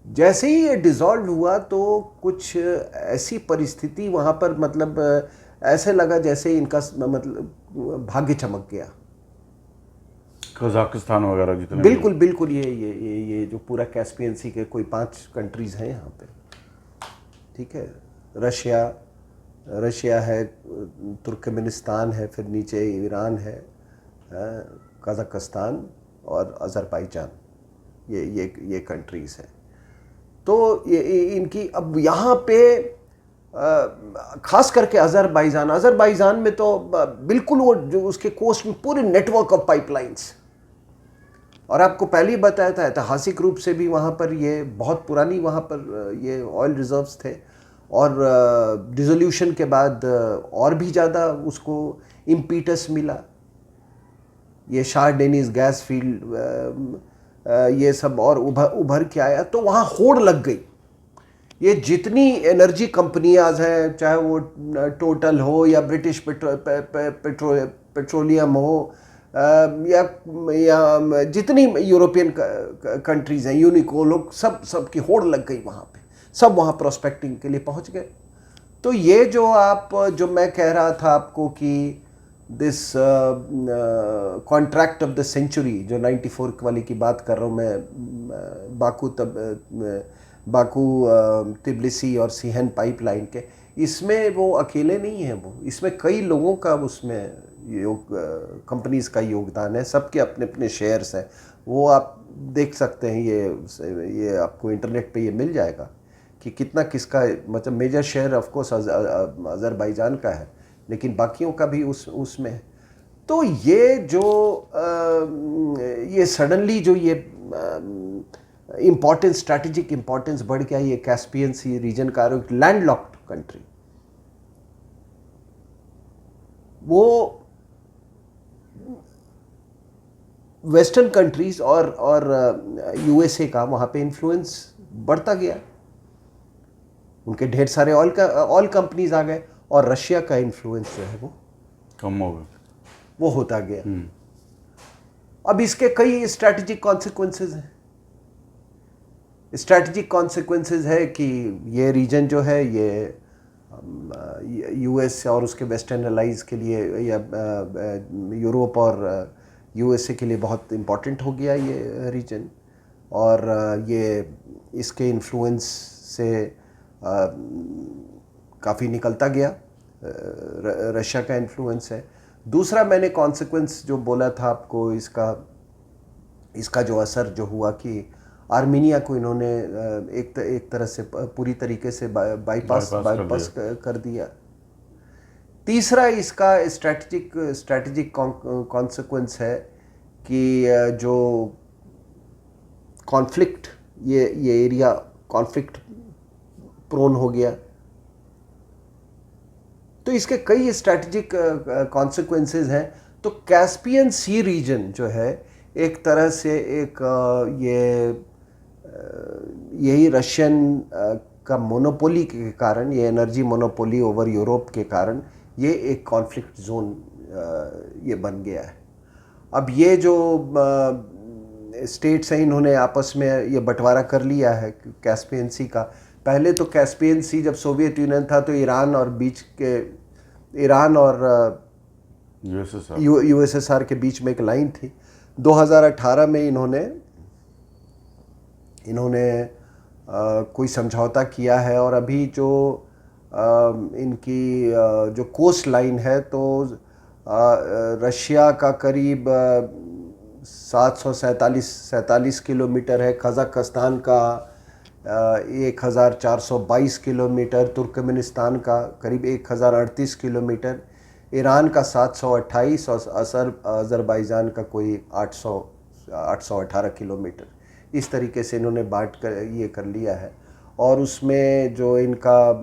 [SPEAKER 2] जैसे ही ये डिसॉल्व हुआ तो कुछ ऐसी परिस्थिति वहाँ पर, मतलब ऐसे लगा जैसे इनका मतलब भाग्य चमक गया।
[SPEAKER 1] कजाकिस्तान वगैरह जितने
[SPEAKER 2] बिल्कुल बिल्कुल, ये जो पूरा कैस्पियन सी के कोई 5 कंट्रीज़ हैं यहाँ पे, ठीक है। रशिया है, तुर्कमेनिस्तान है, फिर नीचे ईरान है, कजाकिस्तान और अज़रबैजान, ये कंट्रीज़ हैं। तो ये इनकी अब यहाँ पे खास करके अज़रबैजान में तो बिल्कुल वो जो उसके कोस्ट में पूरे नेटवर्क ऑफ पाइपलाइंस। और आपको पहले ही बताया था, ऐतिहासिक रूप से भी वहाँ पर ये बहुत पुरानी वहाँ पर ये ऑयल रिजर्व्स थे। और डिसोल्यूशन के बाद और भी ज़्यादा उसको इम्पीटस मिला। ये शाह डेनिस गैस फील्ड, ये सब और उभर के आया, तो वहाँ होड़ लग गई। ये जितनी एनर्जी कंपनियां हैं, चाहे वो टोटल हो या ब्रिटिश पेट्रोलियम हो, या जितनी यूरोपियन कंट्रीज़ हैं, यूनिको, लोग सब की होड़ लग गई वहाँ पे। सब वहाँ प्रोस्पेक्टिंग के लिए पहुँच गए। तो ये जो मैं कह रहा था आपको कि this contract of the century, जो 94 वाली की बात कर रहा हूँ मैं, बाकू तिब्लिसी और सीहन पाइपलाइन के, इसमें वो अकेले नहीं हैं। वो इसमें कई लोगों का उसमें कंपनीज का योगदान है। सबके अपने अपने शेयर्स हैं। वो आप देख सकते हैं, ये आपको इंटरनेट पे ये मिल जाएगा कि कितना किसका, मतलब major share of course Azerbaijan का है, लेकिन बाकियों का भी उसमें है। तो ये जो ये सडनली जो ये इम्पोर्टेंस, स्ट्रैटेजिक इम्पोर्टेंस बढ़ गया ये कैस्पियन सी रीजन का, लैंडलॉक्ड कंट्री, वो वेस्टर्न कंट्रीज और यूएसए का वहाँ पे इन्फ्लुएंस बढ़ता गया। उनके ढेर सारे ऑयल कंपनीज आ गए और रशिया का इन्फ्लुएंस जो है वो
[SPEAKER 1] कम हो गया,
[SPEAKER 2] वो होता गया। अब इसके कई स्ट्रैटेजिक कॉन्सिक्वेंसेस हैं। स्ट्रैटेजिक कॉन्सिक्वेंसेस है कि ये रीजन जो है ये यूएस और उसके वेस्टर्न अलाइज के लिए, या यूरोप और यूएसए के लिए बहुत इम्पॉर्टेंट हो गया ये रीजन। और ये इसके इन्फ्लुएंस से काफ़ी निकलता गया। रशिया का इन्फ्लुएंस है। दूसरा मैंने कॉन्सिक्वेंस जो बोला था आपको, इसका जो असर जो हुआ कि आर्मीनिया को इन्होंने एक तरह से पूरी तरीके से बाईपास कर दिया। तीसरा इसका स्ट्रैटेजिक कॉन्सिक्वेंस है कि जो कॉन्फ्लिक्ट, ये एरिया कॉन्फ्लिक्ट प्रोन हो गया, तो इसके कई स्ट्रैटेजिक कॉन्सिक्वेंसेस हैं। तो कैस्पियन सी रीजन जो है एक तरह से एक यही रशियन का मोनोपोली के कारण, ये एनर्जी मोनोपोली ओवर यूरोप के कारण ये एक कॉन्फ्लिक्ट जोन ये बन गया है। अब ये जो स्टेट्स हैं इन्होंने आपस में ये बंटवारा कर लिया है कैस्पियन सी का। पहले तो कैस्पियन सी जब सोवियत यूनियन था तो ईरान और यूएसएसआर के बीच में एक लाइन थी। 2018 में इन्होंने कोई समझौता किया है और अभी जो इनकी जो कोस्ट लाइन है तो रशिया का करीब 747 किलोमीटर है, कजाकिस्तान का 1422 किलोमीटर, तुर्कमेनिस्तान का करीब 1038 किलोमीटर, ईरान का 728 और अज़रबैजान का कोई 818 किलोमीटर। इस तरीके से इन्होंने बांट कर ये कर लिया है। और उसमें जो इनका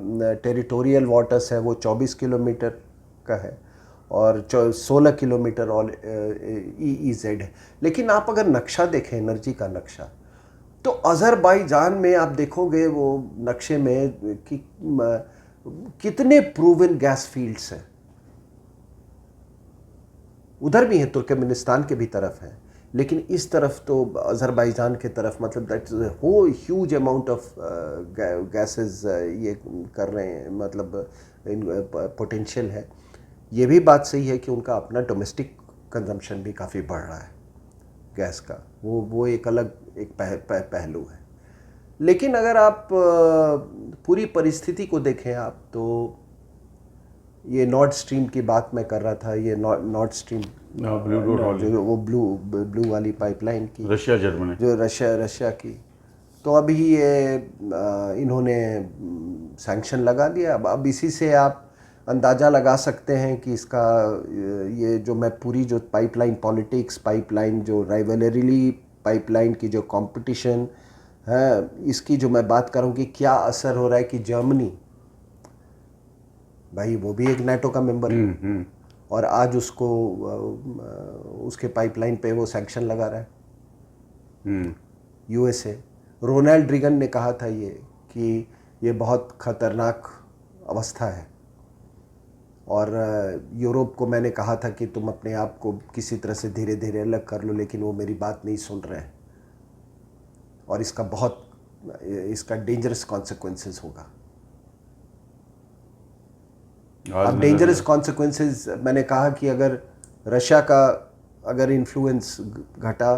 [SPEAKER 2] टेरिटोरियल वाटर्स है वो 24 किलोमीटर का है और 16 किलोमीटर ऑल EEZ है। लेकिन आप अगर नक्शा देखें, एनर्जी का नक्शा, तो अज़रबैजान में आप देखोगे वो नक्शे में कि कितने प्रूवन गैस फील्ड्स हैं। उधर भी हैं, तुर्कमेनिस्तान के भी तरफ हैं, लेकिन इस तरफ तो अज़रबैजान के तरफ मतलब दैट इज हो ह्यूज अमाउंट ऑफ गैसेस ये कर रहे हैं, मतलब पोटेंशियल है। ये भी बात सही है कि उनका अपना डोमेस्टिक कंजम्पशन भी काफ़ी बढ़ रहा है गैस का, वो एक अलग एक पहलू है। लेकिन अगर आप पूरी परिस्थिति को देखें आप, तो ये नॉर्थ स्ट्रीम की बात मैं कर रहा था, ये नॉर्थ स्ट्रीम जो वो ब्लू वाली पाइपलाइन की,
[SPEAKER 1] रशिया जर्मनी,
[SPEAKER 2] जो रशिया की, तो अभी ये इन्होंने सैंक्शन लगा दिया। अब इसी से आप अंदाज़ा लगा सकते हैं कि इसका ये जो मैं पूरी जो पाइपलाइन पॉलिटिक्स, पाइपलाइन जो राइवलरीली पाइपलाइन की जो कंपटीशन है, इसकी जो मैं बात करूं कि क्या असर हो रहा है कि जर्मनी, भाई वो भी एक नाटो का मेंबर है और आज उसके पाइपलाइन पे वो सैंक्शन लगा रहा है। USA, रोनाल्ड रीगन ने कहा था ये कि ये बहुत ख़तरनाक अवस्था है और यूरोप को मैंने कहा था कि तुम अपने आप को किसी तरह से धीरे धीरे अलग कर लो, लेकिन वो मेरी बात नहीं सुन रहे हैं और इसका डेंजरस कॉन्सिक्वेंसेस होगा। अब डेंजरस कॉन्सिक्वेंसेस मैंने कहा कि अगर रशिया का अगर इन्फ्लुएंस घटा,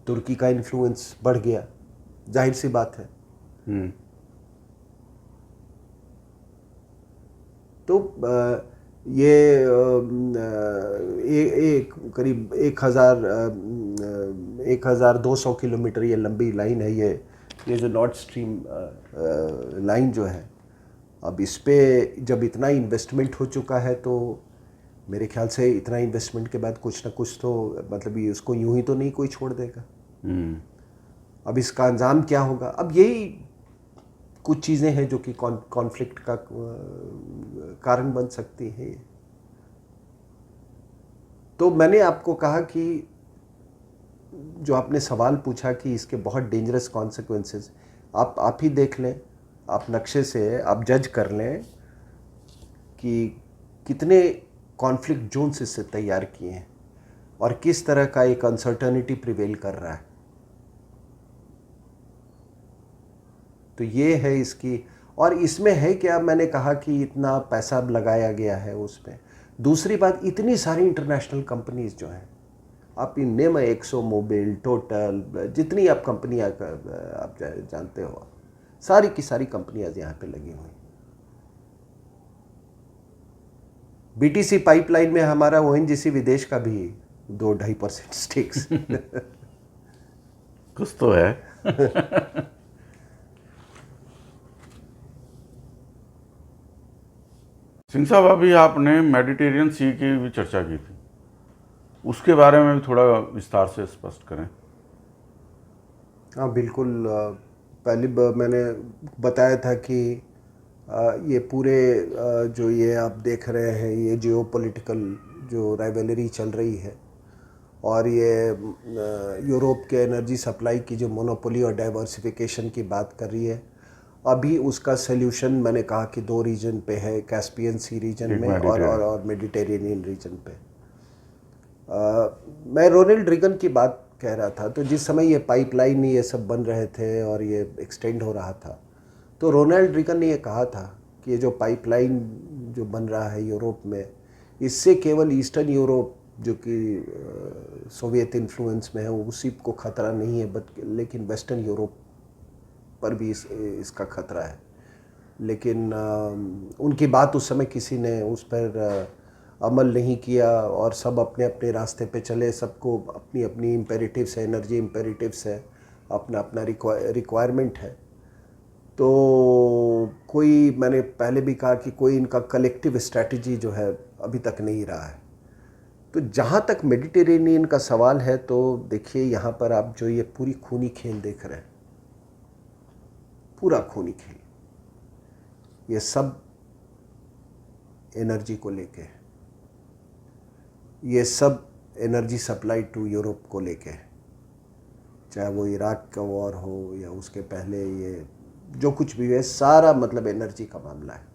[SPEAKER 2] तुर्की का इन्फ्लुएंस बढ़ गया, जाहिर सी बात है। तो ये करीब 1200 किलोमीटर ये लंबी लाइन है, ये जो नॉर्थ स्ट्रीम लाइन जो है। अब इस पे जब इतना इन्वेस्टमेंट हो चुका है तो मेरे ख्याल से इतना इन्वेस्टमेंट के बाद कुछ ना कुछ तो मतलब ये उसको यूं ही तो नहीं कोई छोड़ देगा। अब इसका अंजाम क्या होगा? अब यही कुछ चीज़ें हैं जो कि कॉन्फ्लिक्ट का कारण बन सकती हैं। तो मैंने आपको कहा कि जो आपने सवाल पूछा कि इसके बहुत डेंजरस कॉन्सिक्वेंसेस, आप ही देख लें, आप नक्शे से आप जज कर लें कि कितने कॉन्फ्लिक्ट जोन्स इससे तैयार किए हैं और किस तरह का एक अनसर्टनिटी प्रिवेल कर रहा है। तो ये है इसकी, और इसमें है क्या, मैंने कहा कि इतना पैसा लगाया गया है उस पर। दूसरी बात, इतनी सारी इंटरनेशनल कंपनीज जो हैं, आप इन नेम, एक्सो मोबिल, टोटल, जितनी आप कंपनियाँ आप जानते हो, सारी की सारी कंपनियाँ यहाँ पे लगी हुई। BTC पाइपलाइन में हमारा ONGC विदेश का भी 2-2.5% स्टेक्स
[SPEAKER 1] कुछ तो है। सिंह साहब, अभी आपने मेडिटेरियन सी की भी चर्चा की थी, उसके बारे में भी थोड़ा विस्तार से स्पष्ट करें।
[SPEAKER 2] हाँ बिल्कुल। पहले मैंने बताया था कि ये पूरे जो ये आप देख रहे हैं, ये जियोपॉलिटिकल जो राइवलरी चल रही है, और ये यूरोप के एनर्जी सप्लाई की जो मोनोपोली और डाइवर्सिफिकेशन की बात कर रही है, अभी उसका सल्यूशन मैंने कहा कि दो रीजन पे है, कैस्पियन सी रीजन
[SPEAKER 1] एक
[SPEAKER 2] में
[SPEAKER 1] मेडिटेरियन।
[SPEAKER 2] और मेडिटेरेनियन रीजन पे। मैं रोनाल्ड रीगन की बात कह रहा था, तो जिस समय ये पाइपलाइन ये सब बन रहे थे और ये एक्सटेंड हो रहा था, तो रोनाल्ड रीगन ने ये कहा था कि ये जो पाइपलाइन जो बन रहा है यूरोप में, इससे केवल ईस्टर्न यूरोप जो कि सोवियत इन्फ्लुएंस में है उसी को खतरा नहीं है, लेकिन वेस्टर्न यूरोप पर भी इसका खतरा है। लेकिन उनकी बात उस समय किसी ने उस पर अमल नहीं किया और सब अपने अपने रास्ते पे चले। सबको अपनी अपनी इम्पेरेटिव्स है, एनर्जी इम्पेरेटिव्स है, अपना अपना रिक्वायरमेंट है। तो कोई, मैंने पहले भी कहा कि कोई इनका कलेक्टिव स्ट्रैटेजी जो है अभी तक नहीं रहा है। तो जहाँ तक मेडिटेरेनियन का सवाल है, तो देखिए यहाँ पर आप जो ये पूरी खूनी खेल देख रहे हैं, पूरा खूनी खेल, ये सब एनर्जी को लेके है, ये सब एनर्जी सप्लाई टू यूरोप को लेके है। चाहे वो इराक का वॉर हो या उसके पहले ये जो कुछ भी है, सारा मतलब एनर्जी का मामला है।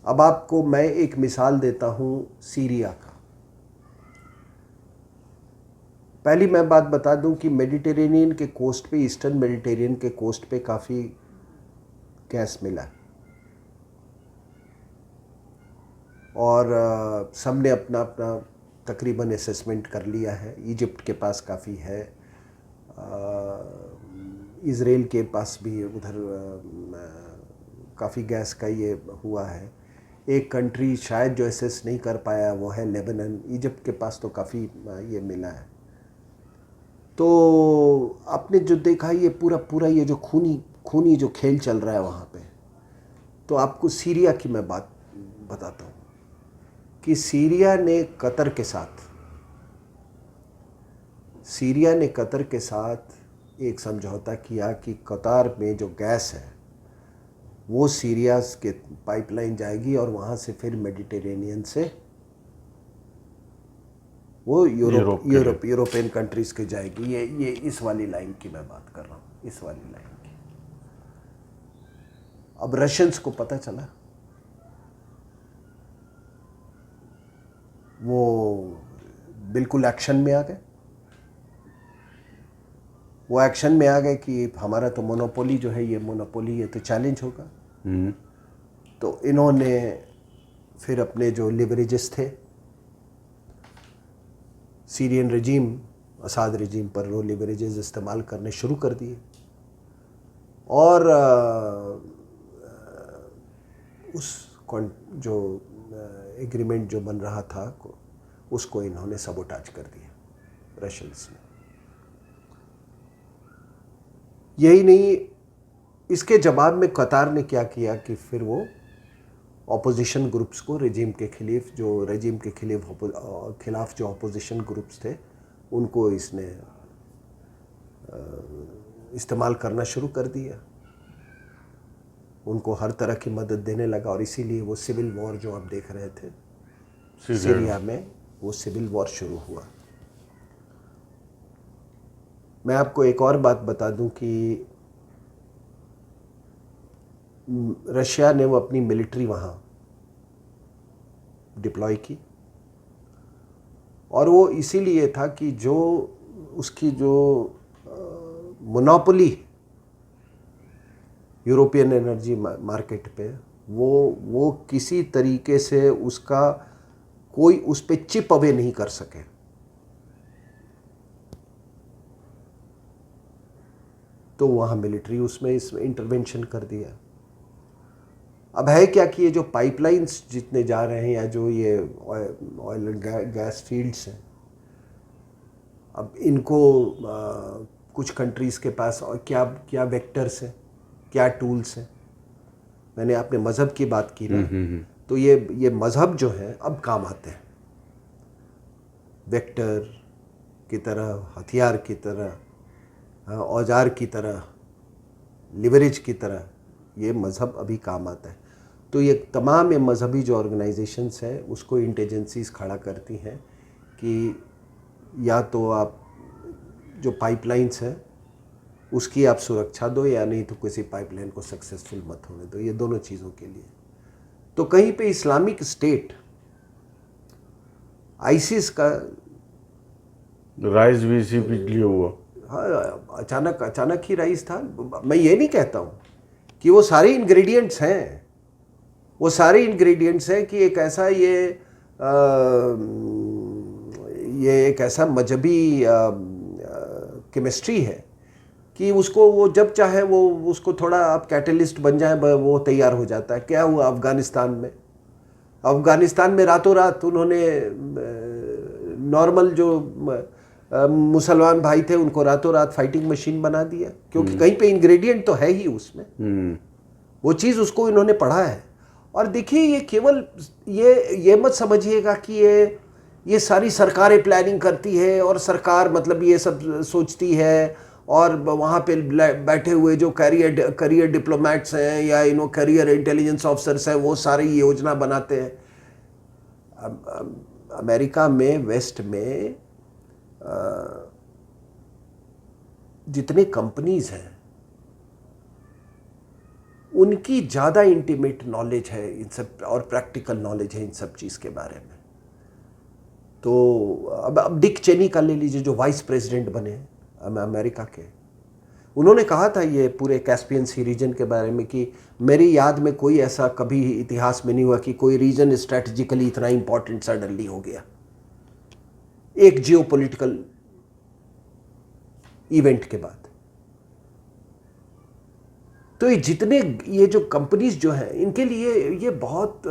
[SPEAKER 2] अब आपको मैं एक मिसाल देता हूँ सीरिया का। पहली मैं बात बता दूं कि मेडिटेरेनियन के कोस्ट पे, ईस्टर्न मेडिटेरेनियन के कोस्ट पे काफ़ी गैस मिला और सब ने अपना अपना तकरीबन असेसमेंट कर लिया है। इजिप्ट के पास काफ़ी है, इज़राइल के पास भी उधर काफ़ी गैस का ये हुआ है। एक कंट्री शायद जो एसेस नहीं कर पाया वो है लेबनान। इजिप्ट के पास तो काफ़ी ये मिला है। तो आपने जो देखा ये पूरा पूरा ये जो खूनी जो खेल चल रहा है वहाँ पे, तो आपको सीरिया की मैं बात बताता हूँ कि सीरिया ने कतर के साथ एक समझौता किया कि कतार में जो गैस है वो सीरिया के पाइपलाइन जाएगी और वहाँ से फिर मेडिटेरेनियन से वो यूरोपियन कंट्रीज़ के जाएगी। ये इस वाली लाइन की मैं बात कर रहा हूँ, इस वाली लाइन की। अब रशियंस को पता चला, वो बिल्कुल एक्शन में आ गए। वो एक्शन में आ गए कि हमारा तो मोनोपोली जो है, ये मोनोपोली ये तो चैलेंज होगा। तो इन्होंने फिर अपने जो लिवरेजेस थे, सीरियन रजीम, असाद रजीम पर वो लिवरेजेस इस्तेमाल करने शुरू कर दिए और उस जो एग्रीमेंट जो बन रहा था उसको इन्होंने सबोटाज कर दिया रशियंस ने। यही नहीं, इसके जवाब में कतार ने क्या किया कि फिर वो ऑपोजिशन ग्रुप्स को रजीम के खिलाफ जो ऑपोजिशन ग्रुप्स थे उनको इसने इस्तेमाल करना शुरू कर दिया। उनको हर तरह की मदद देने लगा और इसीलिए वो सिविल वॉर जो आप देख रहे थे सीरिया में, वो सिविल वॉर शुरू हुआ। मैं आपको एक और बात बता दूं कि रशिया ने वो अपनी मिलिट्री वहाँ डिप्लॉय की और वो इसीलिए था कि जो उसकी जो मोनोपोली यूरोपियन एनर्जी मार्केट पे, वो किसी तरीके से उसका कोई उस पे चिप अवे नहीं कर सके। तो वहाँ मिलिट्री उसमें इंटरवेंशन कर दिया। अब है क्या कि ये जो पाइपलाइंस जितने जा रहे हैं या जो ये ऑयल एंड गैस फील्ड्स हैं, अब इनको कुछ कंट्रीज़ के पास और क्या क्या वेक्टर्स हैं, क्या टूल्स हैं। मैंने आपने मज़हब की बात की ना, तो ये मज़हब जो है अब काम आते हैं, वेक्टर की तरह, हथियार की तरह, औजार की तरह, लिवरेज की तरह, ये मज़हब अभी काम आता है। तो ये तमाम ये मजहबी जो ऑर्गेनाइजेशंस हैं उसको इंटेलिजेंसीज खड़ा करती हैं कि या तो आप जो पाइपलाइंस हैं उसकी आप सुरक्षा दो, या नहीं तो किसी पाइपलाइन को सक्सेसफुल मत होने दो, ये दोनों चीज़ों के लिए। तो कहीं पे इस्लामिक स्टेट, आईसिस का
[SPEAKER 1] राइज भी इसी लिए हुआ।
[SPEAKER 2] हाँ, अचानक ही राइज था। मैं ये नहीं कहता हूँ कि वो सारे इंग्रेडिएंट्स हैं, वो सारे इंग्रेडिएंट्स हैं कि एक ऐसा ये एक ऐसा मजहबी केमिस्ट्री है कि उसको वो जब चाहे वो उसको थोड़ा आप कैटलिस्ट बन जाए वो तैयार हो जाता है। क्या हुआ अफ़गानिस्तान में? अफ़गानिस्तान में रातों रात उन्होंने नॉर्मल जो मुसलमान भाई थे उनको रातों रात फाइटिंग मशीन बना दिया, क्योंकि कहीं पे इंग्रेडिएंट तो है ही उसमें, वो चीज़ उसको इन्होंने पढ़ा है। और देखिए ये केवल ये मत समझिएगा कि ये सारी सरकारें प्लानिंग करती है और सरकार मतलब ये सब सोचती है, और वहाँ पे बैठे हुए जो करियर डिप्लोमेट्स हैं या करियर इंटेलिजेंस ऑफिसर्स हैं वो सारी योजना बनाते हैं। अमेरिका में, वेस्ट में जितने कंपनीज हैं उनकी ज़्यादा इंटीमेट नॉलेज है इन सब, और प्रैक्टिकल नॉलेज है इन सब चीज़ के बारे में। तो अब डिक चेनी का ले लीजिए, जो वाइस प्रेसिडेंट बने अमेरिका के, उन्होंने कहा था ये पूरे कैस्पियन सी रीजन के बारे में कि मेरी याद में कोई ऐसा कभी इतिहास में नहीं हुआ कि कोई रीजन स्ट्रैटेजिकली इतना इंपॉर्टेंट सडनली हो गया एक जियोपॉलिटिकल इवेंट के बाद। तो ये जो कंपनीज जो हैं इनके लिए ये बहुत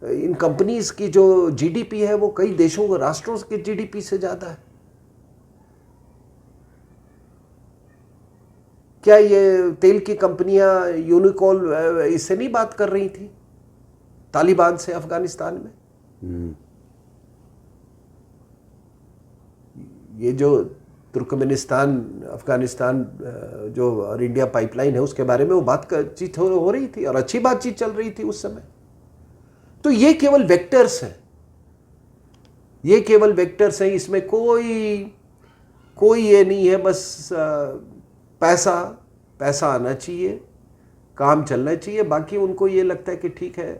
[SPEAKER 2] इन कंपनीज की जो जीडीपी है वो कई देशों राष्ट्रों के जीडीपी से ज़्यादा है। क्या ये तेल की कंपनियां यूनिकॉल इससे नहीं बात कर रही थी तालिबान से अफगानिस्तान में? ये जो तुर्कमेनिस्तान अफगानिस्तान जो और इंडिया पाइपलाइन है उसके बारे में वो बातचीत हो रही थी और अच्छी बातचीत चल रही थी उस समय। तो ये केवल वेक्टर्स हैं, ये केवल वेक्टर्स हैं, इसमें कोई ये नहीं है। बस पैसा आना चाहिए, काम चलना चाहिए। बाकी उनको ये लगता है कि ठीक है,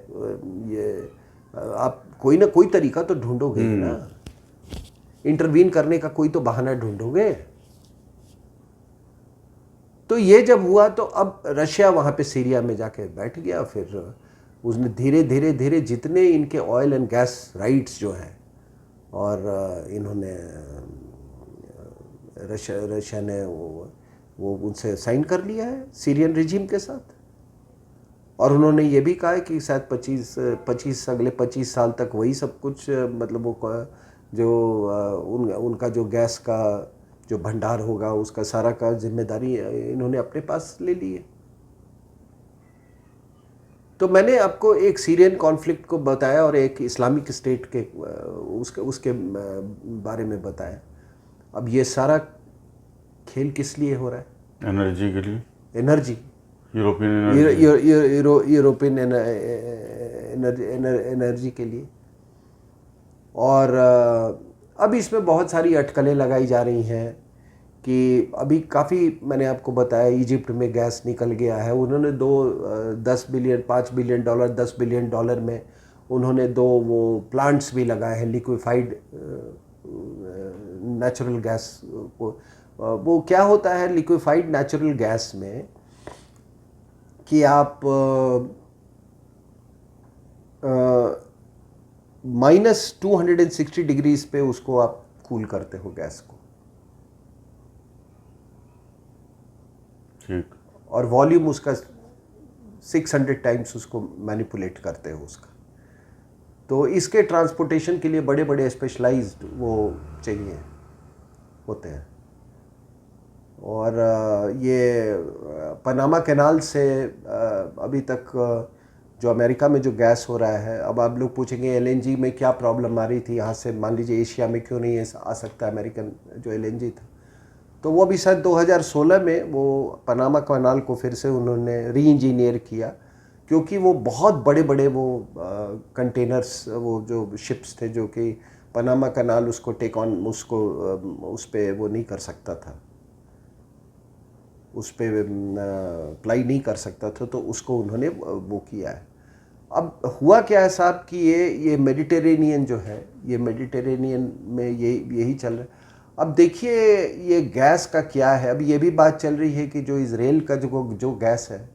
[SPEAKER 2] ये आप कोई ना कोई तरीका तो ढूंढोगे ना, इंटरवीन करने का कोई तो बहाना ढूंढोगे। तो ये जब हुआ तो अब रशिया वहाँ पे सीरिया में जाके बैठ गया। फिर उसने धीरे धीरे जितने इनके ऑयल एंड गैस राइट्स जो हैं, और इन्होंने रशिया ने वो उनसे साइन कर लिया है सीरियन रिजीम के साथ। और उन्होंने ये भी कहा है कि शायद 25 अगले 25 साल तक वही सब कुछ, मतलब वो जो उनका जो गैस का जो भंडार होगा उसका सारा का जिम्मेदारी इन्होंने अपने पास ले ली है। तो मैंने आपको एक सीरियन कॉन्फ्लिक्ट को बताया और एक इस्लामिक स्टेट के उसके बारे में बताया। अब ये सारा खेल किस लिए हो रहा है?
[SPEAKER 1] एनर्जी के लिए,
[SPEAKER 2] एनर्जी, यूरोपियन एनर्जी के लिए। और अब इसमें बहुत सारी अटकलें लगाई जा रही हैं कि अभी काफ़ी मैंने आपको बताया इजिप्ट में गैस निकल गया है। उन्होंने 5 बिलियन डॉलर 10 बिलियन डॉलर में उन्होंने 2 वो प्लांट्स भी लगाए हैं लिक्विफाइड नेचुरल गैस को। वो क्या होता है लिक्विफाइड नेचुरल गैस में कि आप -260 डिग्रीज पे उसको आप कूल करते हो गैस को,
[SPEAKER 1] ठीक,
[SPEAKER 2] और वॉल्यूम उसका 600 टाइम्स उसको मैनिपुलेट करते हो उसका। तो इसके ट्रांसपोर्टेशन के लिए बड़े बड़े स्पेशलाइज्ड वो चाहिए होते हैं। और ये पनामा कैनाल से अभी तक जो अमेरिका में जो गैस हो रहा है, अब आप लोग पूछेंगे एलएनजी में क्या प्रॉब्लम आ रही थी यहाँ से, मान लीजिए एशिया में क्यों नहीं आ सकता अमेरिकन जो एलएनजी था, तो वो भी शायद 2016 में वो पनामा कैनाल को फिर से उन्होंने री इंजीनियर किया, क्योंकि वो बहुत बड़े बड़े वो कंटेनर्स, वो जो शिप्स थे जो कि पनामा कैनाल उसको टेक ऑन, उसको उस पर वो नहीं कर सकता था, उस पर अप्लाई नहीं कर सकता था, तो उसको उन्होंने वो किया है। अब हुआ क्या है साहब कि ये मेडिटेरेनियन जो है, ये मेडिटेरेनियन में यही चल रहा है। अब देखिए ये गैस का क्या है, अब ये भी बात चल रही है कि जो इजराइल का जो गैस है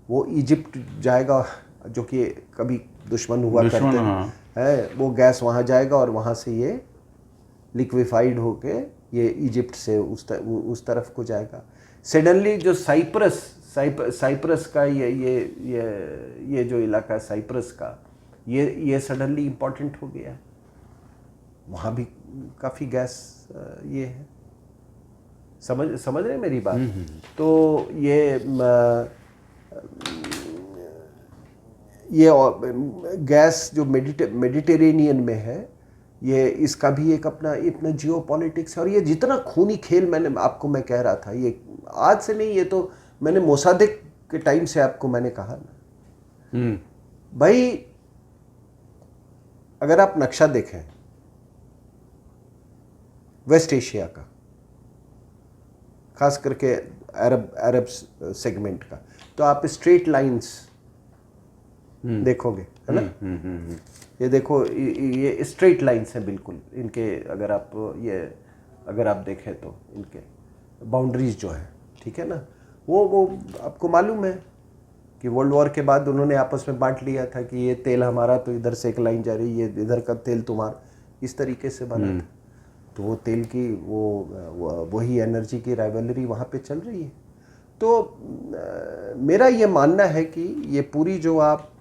[SPEAKER 2] वो इजिप्ट जाएगा, जो कि कभी दुश्मन हुआ करते हैं, वो गैस वहाँ जाएगा और वहाँ से ये लिक्विफाइड होके ये इजिप्ट से उस तरफ को जाएगा। सडनली जो साइप्रस का ये जो इलाका है साइप्रस का, ये सडनली इम्पोर्टेंट हो गया है, वहाँ भी काफ़ी गैस ये है, समझ रहे हैं मेरी बात। तो ये गैस जो मेडिटेरेनियन में है, ये इसका भी एक अपना इतना जियो पॉलिटिक्स है। और ये जितना खूनी खेल मैं कह रहा था, ये आज से नहीं, ये तो मैंने मोसादेक के टाइम से आपको मैंने कहा ना भाई, अगर आप नक्शा देखें वेस्ट एशिया का, खास करके अरब सेगमेंट का, तो आप स्ट्रेट लाइंस देखोगे, है ना। ये देखो, ये स्ट्रेट लाइंस हैं बिल्कुल इनके, अगर आप देखें तो इनके बाउंड्रीज जो है, ठीक है ना, वो आपको मालूम है कि वर्ल्ड वॉर के बाद उन्होंने आपस में बांट लिया था कि ये तेल हमारा, तो इधर से एक लाइन जा रही है, इधर का तेल तुम्हारा, इस तरीके से बना था। तो वो तेल की वही एनर्जी की राइवलरी वहाँ पे चल रही है। तो मेरा ये मानना है कि ये पूरी जो आप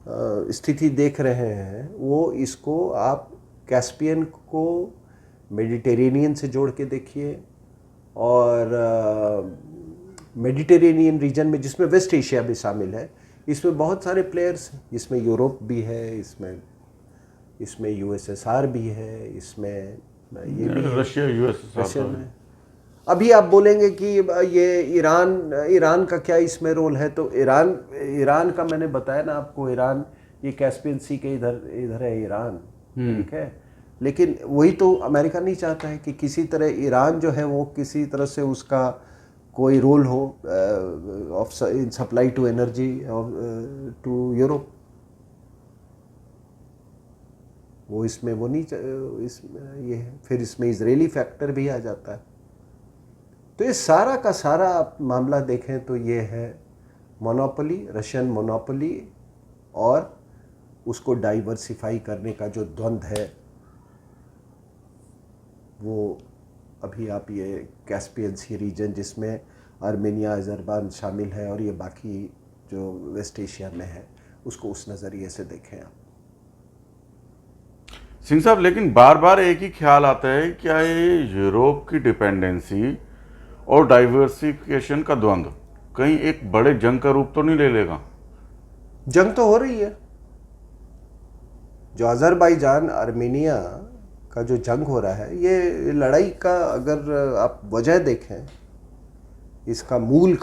[SPEAKER 2] स्थिति देख रहे हैं, वो इसको आप कैस्पियन को मेडिटेरेनियन से जोड़ के देखिए, और मेडिटेरेनियन रीजन में जिसमें वेस्ट एशिया भी शामिल है, इसमें बहुत सारे प्लेयर्स हैं, इसमें यूरोप भी है, इसमें यूएसएसआर भी है, इसमें ये भी
[SPEAKER 1] रशिया यूएसएसआर में।
[SPEAKER 2] अभी आप बोलेंगे कि ये ईरान का क्या इसमें रोल है, तो ईरान का मैंने बताया ना आपको, ईरान ये कैस्पियन सी के इधर है ईरान, ठीक है, लेकिन वही तो अमेरिका नहीं चाहता है कि किसी तरह ईरान जो है वो किसी तरह से उसका कोई रोल हो of in supply to energy to Europe, वो इसमें वो नहीं ये है। फिर इसमें इजरायली फैक्टर भी आ जाता है। तो ये सारा का सारा आप मामला देखें तो ये है मोनोपोली, रशियन मोनोपोली, और उसको डाइवर्सिफाई करने का जो द्वंद्व है, वो अभी आप ये कैस्पियन सी रीजन जिसमें आर्मेनिया, अजरबैजान शामिल है, और ये बाकी जो वेस्ट एशिया में है, उसको उस नज़रिए से देखें आप।
[SPEAKER 1] सिंह साहब, लेकिन बार बार एक ही ख्याल आता है, क्या ये यूरोप की डिपेंडेंसी और डाइवर्सिफिकेशन का द्वंद्व कहीं एक बड़े जंग का रूप तो नहीं ले लेगा?
[SPEAKER 2] जंग तो हो रही है, जो अजरबैजान आर्मेनिया का जो जंग हो रहा है, ये लड़ाई का अगर आप वजह देखें, इसका मूल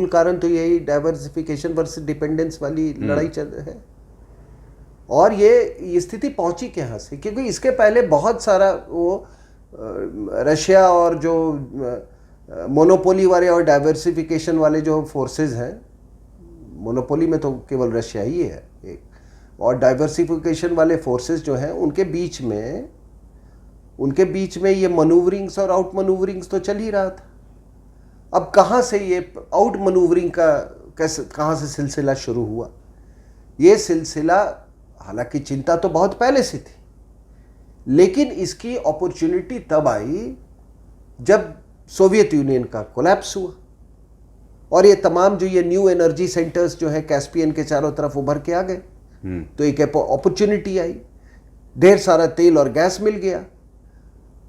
[SPEAKER 2] कारण तो यही डाइवर्सिफिकेशन वर्सेस डिपेंडेंस वाली लड़ाई चल रही है। और ये स्थिति पहुंची कहाँ से, क्योंकि इसके पहले बहुत सारा वो रशिया और जो मोनोपोली वाले और डाइवर्सिफिकेशन वाले जो फोर्सेस हैं, मोनोपोली में तो केवल रशिया ही है एक, और डाइवर्सिफिकेशन वाले फोर्सेस जो हैं उनके बीच में ये मनूवरिंग्स और आउट मनूवरिंग्स तो चल ही रहा था। अब कहाँ से ये आउट मनूवरिंग का कहाँ से सिलसिला शुरू हुआ? ये सिलसिला, हालांकि चिंता तो बहुत पहले से थी, लेकिन इसकी अपॉर्चुनिटी तब आई जब सोवियत यूनियन का कोलैप्स हुआ, और ये तमाम जो ये न्यू एनर्जी सेंटर्स जो है कैस्पियन के चारों तरफ उभर के आ गए, तो एक अपॉर्चुनिटी आई, ढेर सारा तेल और गैस मिल गया।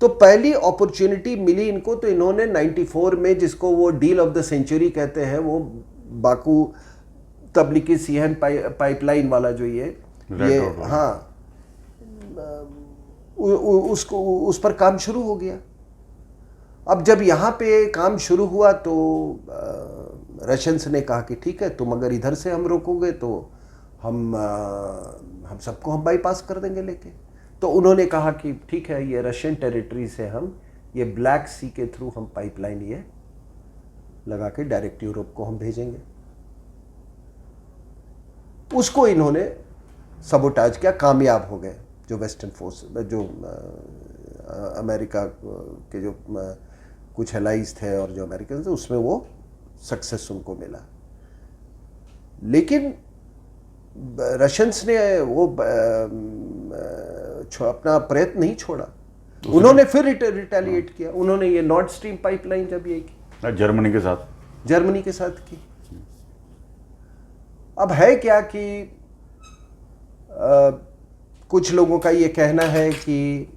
[SPEAKER 2] तो पहली अपॉर्चुनिटी मिली इनको, तो इन्होंने 94 में, जिसको वो डील ऑफ द सेंचुरी कहते हैं, वो बाकू तबलिकी सीहन पाइपलाइन वाला जो ये हाँ, उसको उस पर काम शुरू हो गया। अब जब यहाँ पे काम शुरू हुआ तो रशियंस ने कहा कि ठीक है, तुम अगर इधर से हम रोकोगे तो हम सबको हम बाईपास कर देंगे लेके। तो उन्होंने कहा कि ठीक है, ये रशियन टेरिटरी से हम ये ब्लैक सी के थ्रू हम पाइपलाइन ये लगा के डायरेक्ट यूरोप को हम भेजेंगे। उसको इन्होंने सबोटाज किया, कामयाब हो गए। जो वेस्टर्न फोर्स, जो अमेरिका के जो कुछ एलाइज थे और जो अमेरिकन थे, उसमें वो सक्सेस उनको मिला। लेकिन रशियंस ने वो अपना प्रयत्न नहीं छोड़ा। उन्होंने फिर रिटेलिएट किया। उन्होंने ये नॉर्थ स्ट्रीम पाइपलाइन जब ये की
[SPEAKER 1] जर्मनी के साथ
[SPEAKER 2] की। अब है क्या कि कुछ लोगों का ये कहना है कि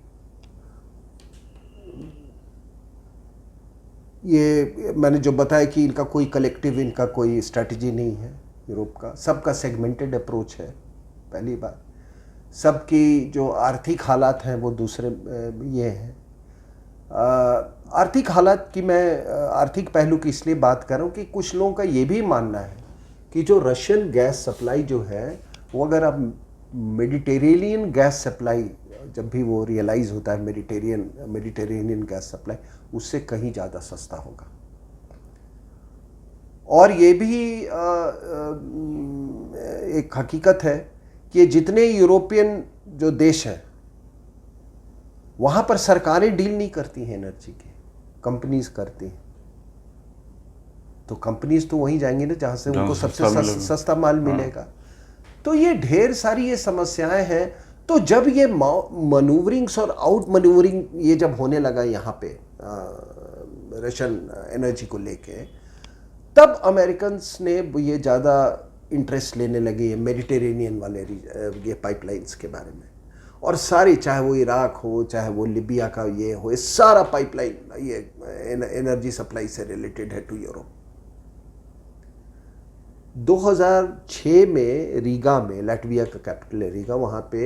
[SPEAKER 2] ये मैंने जो बताया कि इनका कोई कलेक्टिव, इनका कोई स्ट्रैटेजी नहीं है यूरोप का, सबका सेगमेंटेड अप्रोच है। पहली बात, सबकी जो आर्थिक हालात हैं वो दूसरे ये हैं। आर्थिक हालात की मैं आर्थिक पहलू की इसलिए बात कर रहा हूँ कि कुछ लोगों का ये भी मानना है कि जो रशियन गैस सप्लाई जो है वो, अगर आप मेडिटेरेनियन गैस सप्लाई जब भी वो रियलाइज़ होता है, मेडिटेरेनियन गैस सप्लाई उससे कहीं ज़्यादा सस्ता होगा। और ये भी एक हकीकत है कि जितने यूरोपियन जो देश हैं वहाँ पर सरकारें डील नहीं करती हैं एनर्जी की, कंपनीज करती हैं। तो कंपनीज तो वहीं जाएंगी ना जहाँ से उनको सबसे सस्ता माल मिलेगा। तो ये ढेर सारी ये समस्याएं हैं। तो जब ये मनूवरिंग्स और आउट मनूवरिंग ये जब होने लगा यहाँ पे रशियन एनर्जी को लेके, तब अमेरिकन्स ने ये ज़्यादा इंटरेस्ट लेने लगे मेडिटेरेनियन वाले ये पाइपलाइंस के बारे में। और सारी, चाहे वो इराक हो, चाहे वो लिबिया का ये हो, ये सारा पाइपलाइन ये एनर्जी सप्लाई से रिलेटेड है टू यूरोप। 2006 में रीगा में, लाटविया का कैपिटल है रीगा, वहाँ पे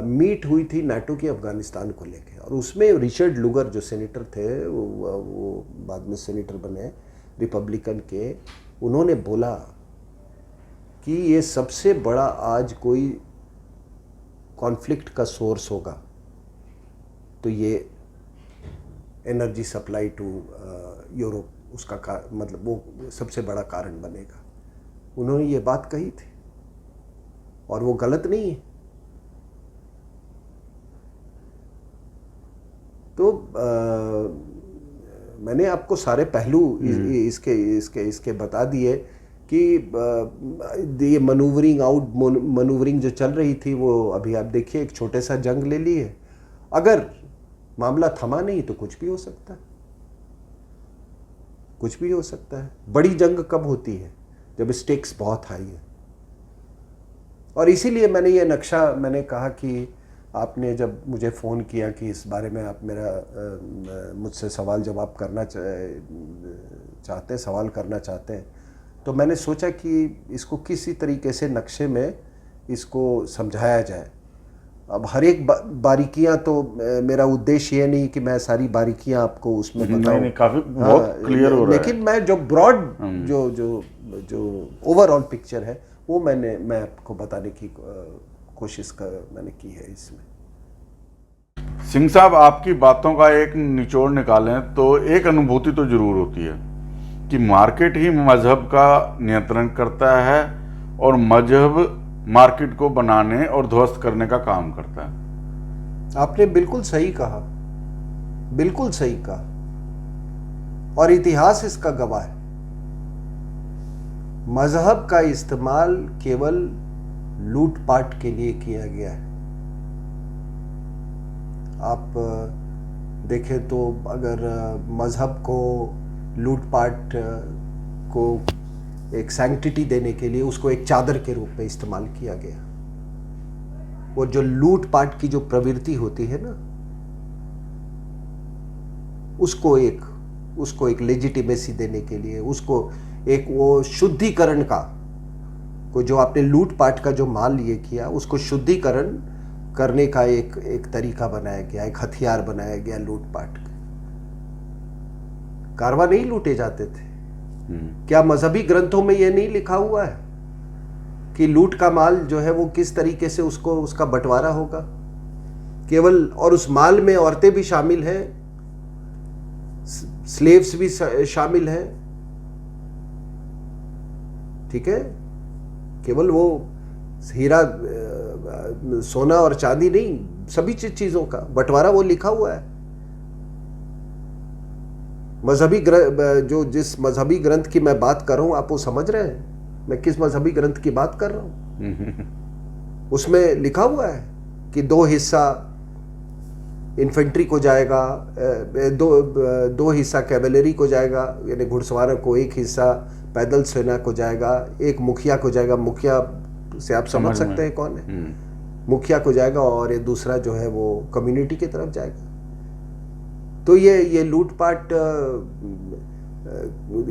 [SPEAKER 2] मीट हुई थी नाटो की अफगानिस्तान को लेके। और उसमें रिचर्ड लुगर जो सेनेटर थे, वो बाद में सेनेटर बने रिपब्लिकन के, उन्होंने बोला कि ये सबसे बड़ा आज कोई कॉन्फ्लिक्ट का सोर्स होगा तो ये एनर्जी सप्लाई टू यूरोप, उसका मतलब वो सबसे बड़ा कारण बनेगा। उन्होंने ये बात कही थी और वो गलत नहीं है। तो मैंने आपको सारे पहलू इसके बता दिए कि ये मनूवरिंग जो चल रही थी वो अभी आप देखिए एक छोटे सा जंग ले लिए। अगर मामला थमा नहीं तो कुछ भी हो सकता है, कुछ भी हो सकता है। बड़ी जंग कब होती है? जब स्टेक्स बहुत हाई है। और इसीलिए मैंने ये नक्शा, मैंने कहा कि आपने जब मुझे फ़ोन किया कि इस बारे में आप मुझसे सवाल जवाब करना चाहते हैं, सवाल करना चाहते हैं, तो मैंने सोचा कि इसको किसी तरीके से नक्शे में इसको समझाया जाए। अब हर एक बारीकियां, तो मेरा उद्देश्य ये नहीं कि मैं सारी बारीकियां आपको उसमें बताऊं।
[SPEAKER 1] नहीं, काफी बहुत क्लियर हो रहा है।
[SPEAKER 2] लेकिन मैं जो ब्रॉड जो ओवरऑल पिक्चर है वो मैं आपको बताने की कोशिश मैंने की है इसमें।
[SPEAKER 1] सिंह साहब, आपकी बातों का एक निचोड़ निकालें तो एक अनुभूति तो जरूर होती है कि मार्केट ही मजहब का नियंत्रण करता है और मजहब मार्केट को बनाने और ध्वस्त करने का काम करता है।
[SPEAKER 2] आपने बिल्कुल सही कहा, बिल्कुल सही कहा, और इतिहास इसका गवाह है। मजहब का इस्तेमाल केवल लूटपाट के लिए किया गया है। आप देखें तो अगर मजहब को लूटपाट को एक सैंक्टिटी देने के लिए उसको एक चादर के रूप में इस्तेमाल किया गया। वो जो लूटपाट की जो प्रवृत्ति होती है ना, उसको एक लेजिटिमेसी देने के लिए, उसको एक वो शुद्धिकरण का, को जो आपने लूटपाट का जो माल ये किया उसको शुद्धिकरण करने का एक तरीका बनाया गया, एक हथियार बनाया गया लूटपाट का। कारवा नहीं लूटे जाते थे। क्या मजहबी ग्रंथों में यह नहीं लिखा हुआ है कि लूट का माल जो है वो किस तरीके से उसका बंटवारा होगा? केवल, और उस माल में औरतें भी शामिल हैं, स्लेव्स भी शामिल हैं, ठीक है? केवल वो हीरा, सोना और चांदी नहीं, सभी चीजों का बंटवारा वो लिखा हुआ है। मजहबी जो जिस मजहबी ग्रंथ की मैं बात कर रहा हूं, आप वो समझ रहे हैं मैं किस मजहबी ग्रंथ की बात कर रहा हूं? उसमें लिखा हुआ है कि 2 हिस्सा इन्फेंट्री को जाएगा, 2 हिस्सा कैवेलरी को जाएगा, यानी घुड़सवारों को, 1 हिस्सा पैदल सेना को जाएगा, 1 मुखिया को जाएगा। मुखिया से आप समझ सकते हैं कौन है? मुखिया को जाएगा, और ये दूसरा जो है वो कम्युनिटी की तरफ जाएगा। तो ये लूटपाट,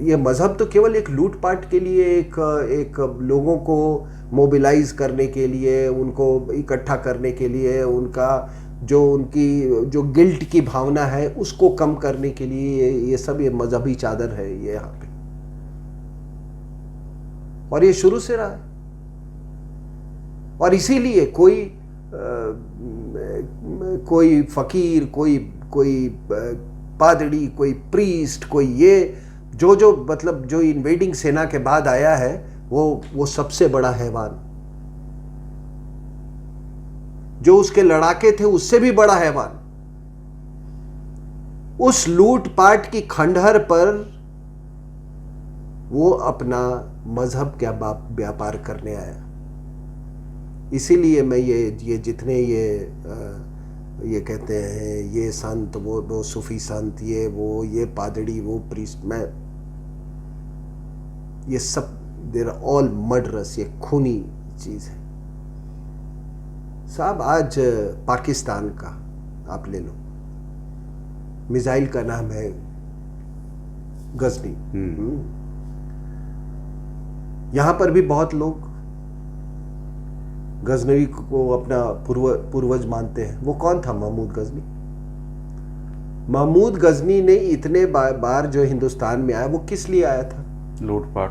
[SPEAKER 2] ये मजहब तो केवल एक लूटपाट के लिए, एक लोगों को मोबिलाइज करने के लिए, उनको इकट्ठा करने के लिए, उनकी जो गिल्ट की भावना है उसको कम करने के लिए, ये सब ये मजहबी चादर है ये यहाँ पे, और ये शुरू से रहा है। और इसीलिए कोई फकीर, कोई पादरी, कोई प्रीस्ट, कोई ये जो मतलब जो इन्वेडिंग सेना के बाद आया है, वो सबसे बड़ा हैवान, जो उसके लड़ाके थे उससे भी बड़ा हैवान, उस लूटपाट की खंडहर पर वो अपना मजहब क्या व्यापार करने आया। इसीलिए मैं ये जितने ये कहते हैं ये संत, वो सूफी संत, ये पादरी, वो प्रीस्ट, मैं ये सब देर ऑल मर्डरस, ये खूनी चीज है साहब। आज पाकिस्तान का आप ले लो, मिसाइल का नाम है गजनी। यहां पर भी बहुत लोग गजनवी को अपना पूर्वज मानते हैं। वो कौन था? महमूद गजनी। महमूद गजनी ने इतने बार जो हिंदुस्तान में आया, वो किस लिए आया था?
[SPEAKER 1] लूटपाट।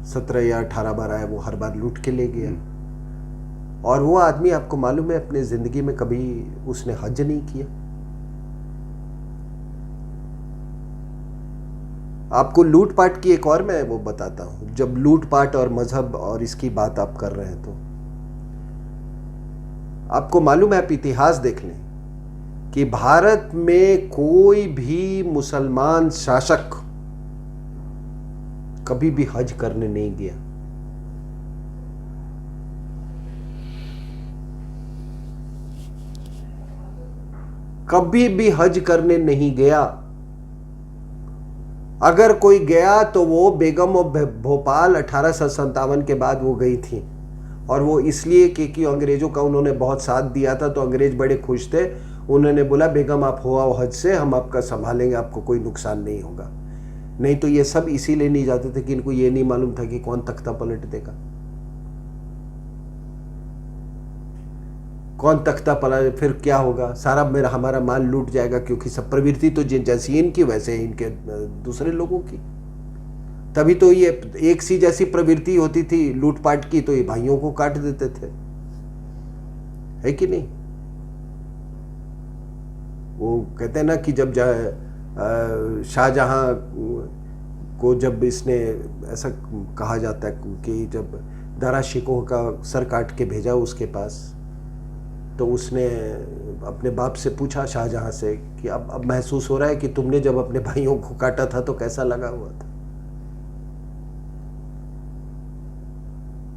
[SPEAKER 2] 17 या 18 बार आया, वो हर बार लूट के ले गया। और वो आदमी, आपको मालूम है, अपने जिंदगी में कभी उसने हज नहीं किया। आपको लूटपाट की एक और मैं वो बताता हूं। जब लूटपाट और मजहब और इसकी बात आप कर रहे हैं, तो आपको मालूम है, आप इतिहास देख लें कि भारत में कोई भी मुसलमान शासक कभी भी हज करने नहीं गया। कभी भी हज करने नहीं गया। अगर कोई गया तो वो बेगम ऑफ भोपाल 1857 के बाद वो गई थी, और वो इसलिए कि अंग्रेजों का उन्होंने बहुत साथ दिया था, तो अंग्रेज बड़े खुश थे। उन्होंने बोला, बेगम आप हो आओ हज से, हम आपका संभालेंगे, आपको कोई नुकसान नहीं होगा। नहीं तो ये सब इसीलिए नहीं जाते थे कि इनको ये नहीं मालूम था कि कौन तख्ता पलट देगा, कौन तख्ता पलट, फिर क्या होगा, सारा हमारा माल लूट जाएगा। क्योंकि सब प्रवृत्ति तो जैसी इनकी वैसे इनके दूसरे लोगों की। तभी तो ये एक सी जैसी प्रवृत्ति होती थी लूटपाट की, तो ये भाइयों को काट देते थे, है कि नहीं? वो कहते हैं ना कि जब शाहजहां को जब इसने, ऐसा कहा जाता है कि जब दारा शिकोह का सर काट के भेजा उसके पास, तो उसने अपने बाप से पूछा, शाहजहां से, कि अब महसूस हो रहा है कि तुमने जब अपने भाइयों को काटा था तो कैसा लगा हुआ था।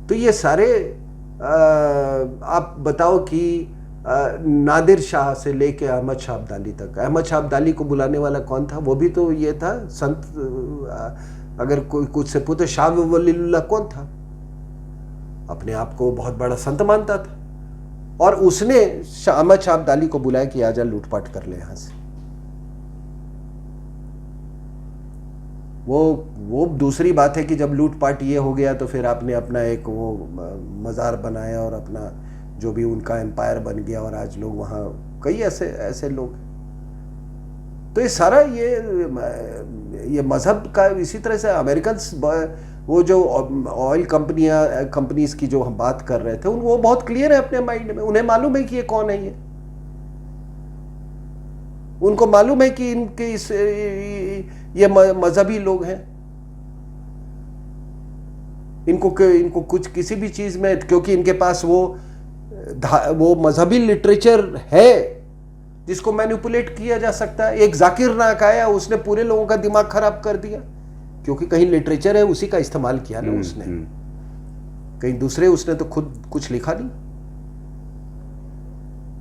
[SPEAKER 2] तो ये सारे आप बताओ कि नादिर शाह से लेके अहमद शाह अब्दाली तक, अहमद शाह अब्दाली को बुलाने वाला कौन था? वो भी तो ये था संत। अगर कोई कुछ से पूछे, शाह वलीउल्लाह कौन था? अपने आप को बहुत बड़ा संत मानता था। और उसने अहमद शाह अब्दाली को बुलाया कि आजा लूटपाट कर ले यहां से। वो दूसरी बात है कि जब लूटपाट ये हो गया तो फिर आपने अपना एक वो मज़ार बनाया और अपना जो भी उनका एम्पायर बन गया, और आज लोग वहाँ कई ऐसे लोग। तो ये सारा ये मजहब का, इसी तरह से अमेरिकन वो जो ऑयल कंपनीज की जो हम बात कर रहे थे, वो बहुत क्लियर है अपने माइंड में, उन्हें मालूम है कि ये कौन है। ये उनको मालूम है कि इनके ये मजहबी लोग हैं। इनको कुछ किसी भी चीज में, क्योंकि इनके पास वो मजहबी लिटरेचर है जिसको मैनिपुलेट किया जा सकता है। एक जाकिर नायक आया, उसने पूरे लोगों का दिमाग खराब कर दिया, क्योंकि कहीं लिटरेचर है उसी का इस्तेमाल किया ना उसने, कहीं दूसरे उसने तो खुद कुछ लिखा नहीं।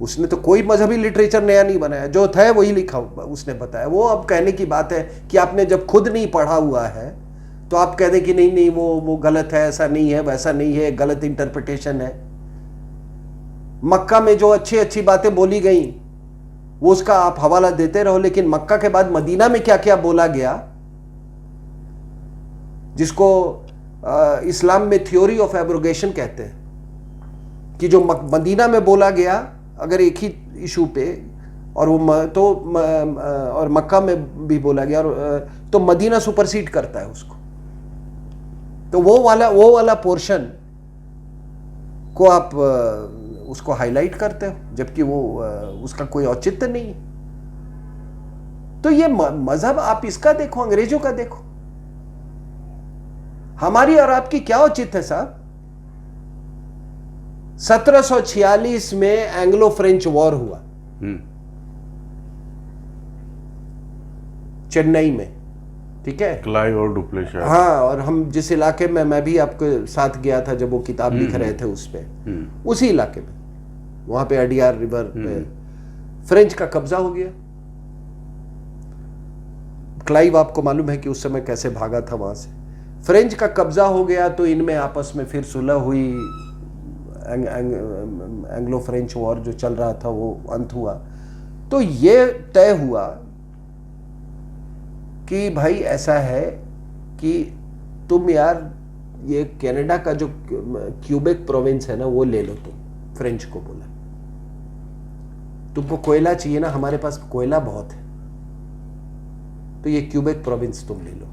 [SPEAKER 2] उसने तो कोई मजहबी लिटरेचर नया नहीं बनाया, जो था वही लिखा उसने बताया। वो अब कहने की बात है कि आपने जब खुद नहीं पढ़ा हुआ है तो आप कह दें कि नहीं वो गलत है, ऐसा नहीं है, वैसा नहीं है, गलत इंटरप्रिटेशन है। मक्का में जो अच्छी बातें बोली गई वो उसका आप हवाला देते रहो, लेकिन मक्का के बाद मदीना में क्या क्या बोला गया, जिसको इस्लाम में थ्योरी ऑफ एब्रोगेशन कहते हैं, कि जो मदीना में बोला गया अगर एक ही इशू पे, और और मक्का में भी बोला गया, और तो मदीना सुपरसीड करता है उसको। तो वो वाला पोर्शन को आप उसको हाईलाइट करते हो, जबकि वो उसका कोई औचित्य नहीं है। तो ये मजहब आप इसका देखो, अंग्रेजों का देखो, हमारी और आपकी क्या औचित्य है साहब। 1746 में एंग्लो फ्रेंच वॉर हुआ चेन्नई में, ठीक है,
[SPEAKER 1] क्लाइव और डुप्लेशिस।
[SPEAKER 2] हाँ, और हम जिस इलाके में, मैं भी आपके साथ गया था जब वो किताब लिख रहे थे उस पे, उसी इलाके में, वहां पे अडियार रिवर पे फ्रेंच का कब्जा हो गया। क्लाइव आपको मालूम है कि उस समय कैसे भागा था वहां से। फ्रेंच का कब्जा हो गया तो इनमें आपस में फिर सुलह हुई, एंग्लो फ्रेंच वॉर जो चल रहा था वो अंत हुआ। तो ये तय हुआ कि भाई ऐसा है कि तुम यार ये कनाडा का जो क्यूबेक प्रोविंस है ना वो ले लो तुम। फ्रेंच को बोला तुमको कोयला चाहिए ना, हमारे पास कोयला बहुत है, तो ये क्यूबेक प्रोविंस तुम ले लो।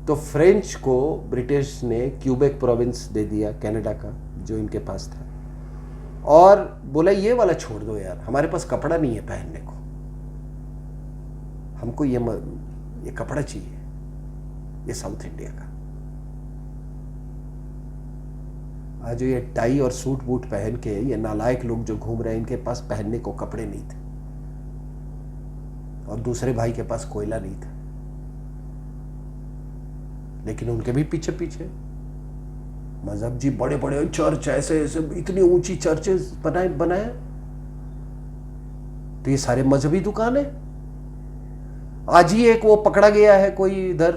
[SPEAKER 2] तो फ्रेंच को ब्रिटिश ने क्यूबेक प्रोविंस दे दिया कनाडा का जो इनके पास था, और बोला ये वाला छोड़ दो यार, हमारे पास कपड़ा नहीं है पहनने को, हमको ये कपड़ा चाहिए, ये साउथ इंडिया का। आज ये टाई और सूट बूट पहन के ये नालायक लोग जो घूम रहे हैं, इनके पास पहनने को कपड़े नहीं थे, और दूसरे भाई के पास कोयला नहीं था, लेकिन उनके भी पीछे पीछे मजहब जी, बड़े बड़े चर्च, ऐसे इतनी ऊंची चर्चेस बनाए। तो ये सारे मजहबी दुकान है। आज ही एक वो पकड़ा गया है कोई इधर,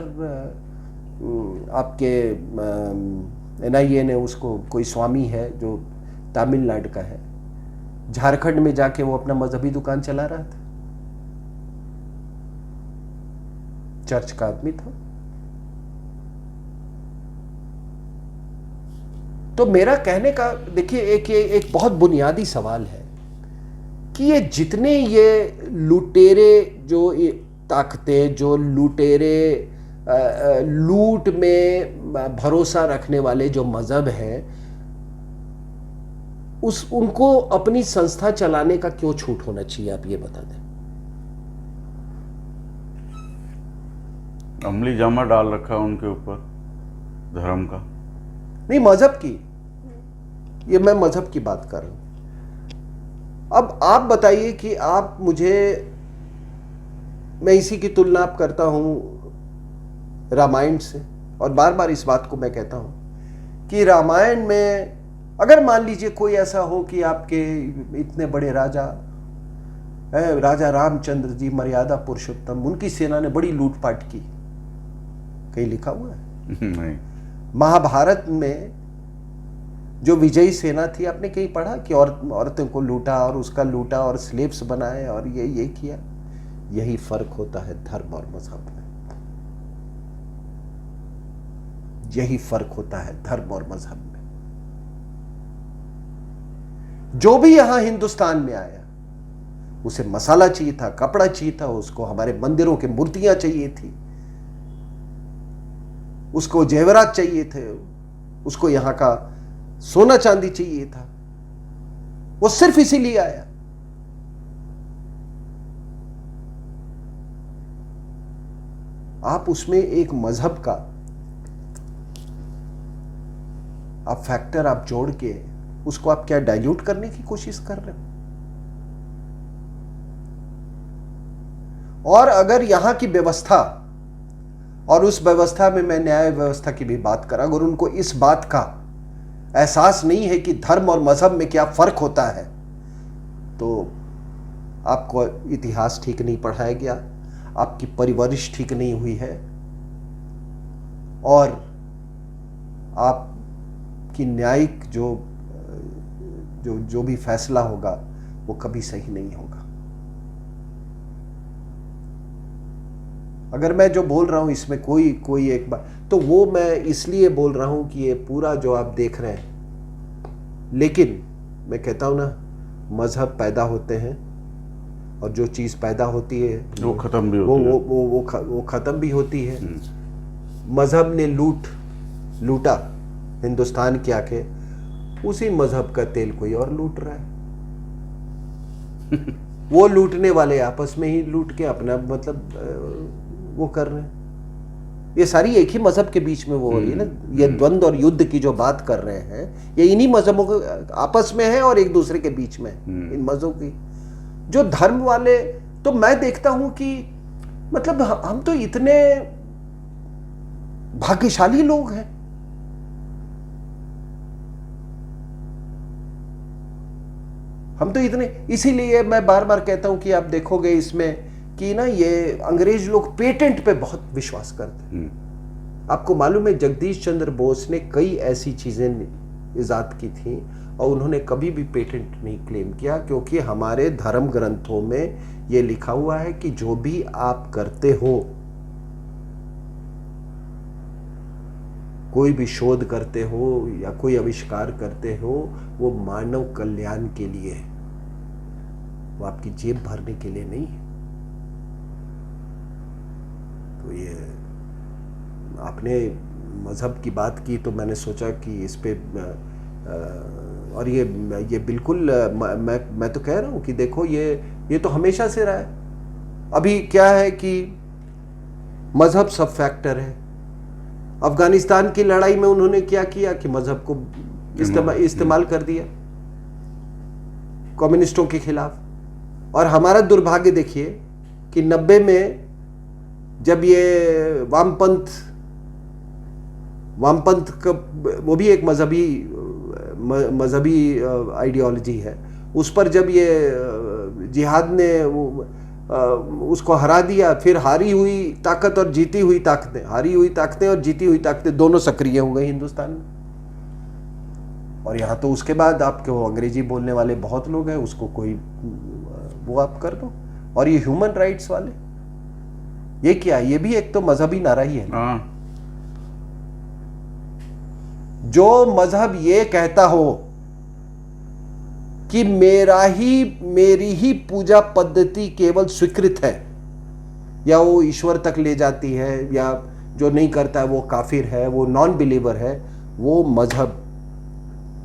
[SPEAKER 2] आपके NIA ने उसको, कोई स्वामी है जो तमिलनाडु का है, झारखंड में जाके वो अपना मजहबी दुकान चला रहा था, चर्च का आदमी था। तो मेरा कहने का, देखिए, एक बहुत बुनियादी सवाल है कि ये जितने ये लुटेरे जो ताकतें, जो लुटेरे लूट में भरोसा रखने वाले जो मजहब हैं, उनको अपनी संस्था चलाने का क्यों छूट होना चाहिए, आप ये बता दें।
[SPEAKER 1] अमली जामा डाल रखा है उनके ऊपर धर्म का,
[SPEAKER 2] नहीं मजहब की, ये मैं मजहब की बात कर रहा हूं। अब आप बताइए कि आप मुझे, मैं इसी की तुलना आप करता हूं रामायण से, और बार बार इस बात को मैं कहता हूं कि रामायण में अगर मान लीजिए कोई ऐसा हो कि आपके इतने बड़े राजा रामचंद्र जी, मर्यादा पुरुषोत्तम, उनकी सेना ने बड़ी लूटपाट की, कहीं लिखा हुआ है?
[SPEAKER 1] नहीं।
[SPEAKER 2] महाभारत में जो विजयी सेना थी, आपने कहीं पढ़ा कि औरतों को लूटा और उसका लूटा और स्लेव्स बनाए और ये किया? यही फर्क होता है धर्म और मजहब में। यही फर्क होता है धर्म और मजहब में। जो भी यहां हिंदुस्तान में आया उसे मसाला चाहिए था, कपड़ा चाहिए था, उसको हमारे मंदिरों की मूर्तियां चाहिए थी, उसको जेवरात चाहिए थे, उसको यहां का सोना चांदी चाहिए था। वो सिर्फ इसीलिए आया। आप उसमें एक मजहब का आप फैक्टर आप जोड़ के उसको आप क्या डाइल्यूट करने की कोशिश कर रहे हो? और अगर यहां की व्यवस्था, और उस व्यवस्था में मैं न्याय व्यवस्था की भी बात करा, अगर उनको इस बात का एहसास नहीं है कि धर्म और मजहब में क्या फर्क होता है, तो आपको इतिहास ठीक नहीं पढ़ाया गया, आपकी परवरिश ठीक नहीं हुई है, और आपकी न्यायिक जो भी फैसला होगा वो कभी सही नहीं होगा। अगर मैं जो बोल रहा हूं इसमें कोई एक बात, तो वो मैं इसलिए बोल रहा हूं कि ये पूरा जो आप देख रहे हैं, लेकिन मैं कहता हूं ना, मजहब पैदा होते हैं और जो चीज़ पैदा होती है
[SPEAKER 1] वो खत्म भी होती है,
[SPEAKER 2] वो खत्म भी होती है। मजहब ने लूटा हिंदुस्तान के आके, उसी मजहब का तेल कोई और लूट रहा है। वो लूटने वाले आपस में ही लूट के अपना मतलब वो कर रहे हैं। ये सारी एक ही मजहब के बीच में वो हो रही है ना, ये द्वंद्व और युद्ध की जो बात कर रहे हैं, ये इन्हीं मजहबों के आपस में है और एक दूसरे के बीच में, इन मजहबों की। जो धर्म वाले, तो मैं देखता हूं कि मतलब हम तो इतने भाग्यशाली लोग हैं। हम तो इतने, इसीलिए मैं बार बार कहता हूं कि आप देखोगे इसमें कि ना, ये अंग्रेज लोग पेटेंट पे बहुत विश्वास करते हैं। आपको मालूम है जगदीश चंद्र बोस ने कई ऐसी चीजें इजाद की थी और उन्होंने कभी भी पेटेंट नहीं क्लेम किया, क्योंकि हमारे धर्म ग्रंथों में ये लिखा हुआ है कि जो भी आप करते हो, कोई भी शोध करते हो या कोई आविष्कार करते हो, वो मानव कल्याण के लिए है, वो आपकी जेब भरने के लिए नहीं है। तो ये आपने मजहब की बात की तो मैंने सोचा कि इस पे और ये बिल्कुल मैं तो कह रहा हूँ कि देखो ये तो हमेशा से रहा है। अभी क्या है कि मजहब सब फैक्टर है। अफगानिस्तान की लड़ाई में उन्होंने क्या किया कि मजहब को इस्तेमाल कर दिया कम्युनिस्टों के खिलाफ। और हमारा दुर्भाग्य देखिए कि 90 में जब ये वामपंथ का, वो भी एक मजहबी आइडियोलॉजी है, उस पर जब ये जिहाद ने उसको हरा दिया, फिर हारी हुई ताकत और जीती हुई ताकतें, हारी हुई ताकतें और जीती हुई ताकतें दोनों सक्रिय हो गई हिंदुस्तान में। और यहाँ तो उसके बाद आपके वो अंग्रेजी बोलने वाले बहुत लोग हैं, उसको कोई वो आप कर दो। और ये ह्यूमन राइट्स वाले, ये क्या है? ये भी एक तो मजहबी नारा ही है ना। जो मजहब ये कहता हो कि मेरी ही पूजा पद्धति केवल स्वीकृत है, या वो ईश्वर तक ले जाती है, या जो नहीं करता है वो काफिर है, वो नॉन बिलीवर है, वो मजहब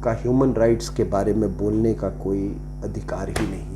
[SPEAKER 2] का ह्यूमन राइट्स के बारे में बोलने का कोई अधिकार ही नहीं है।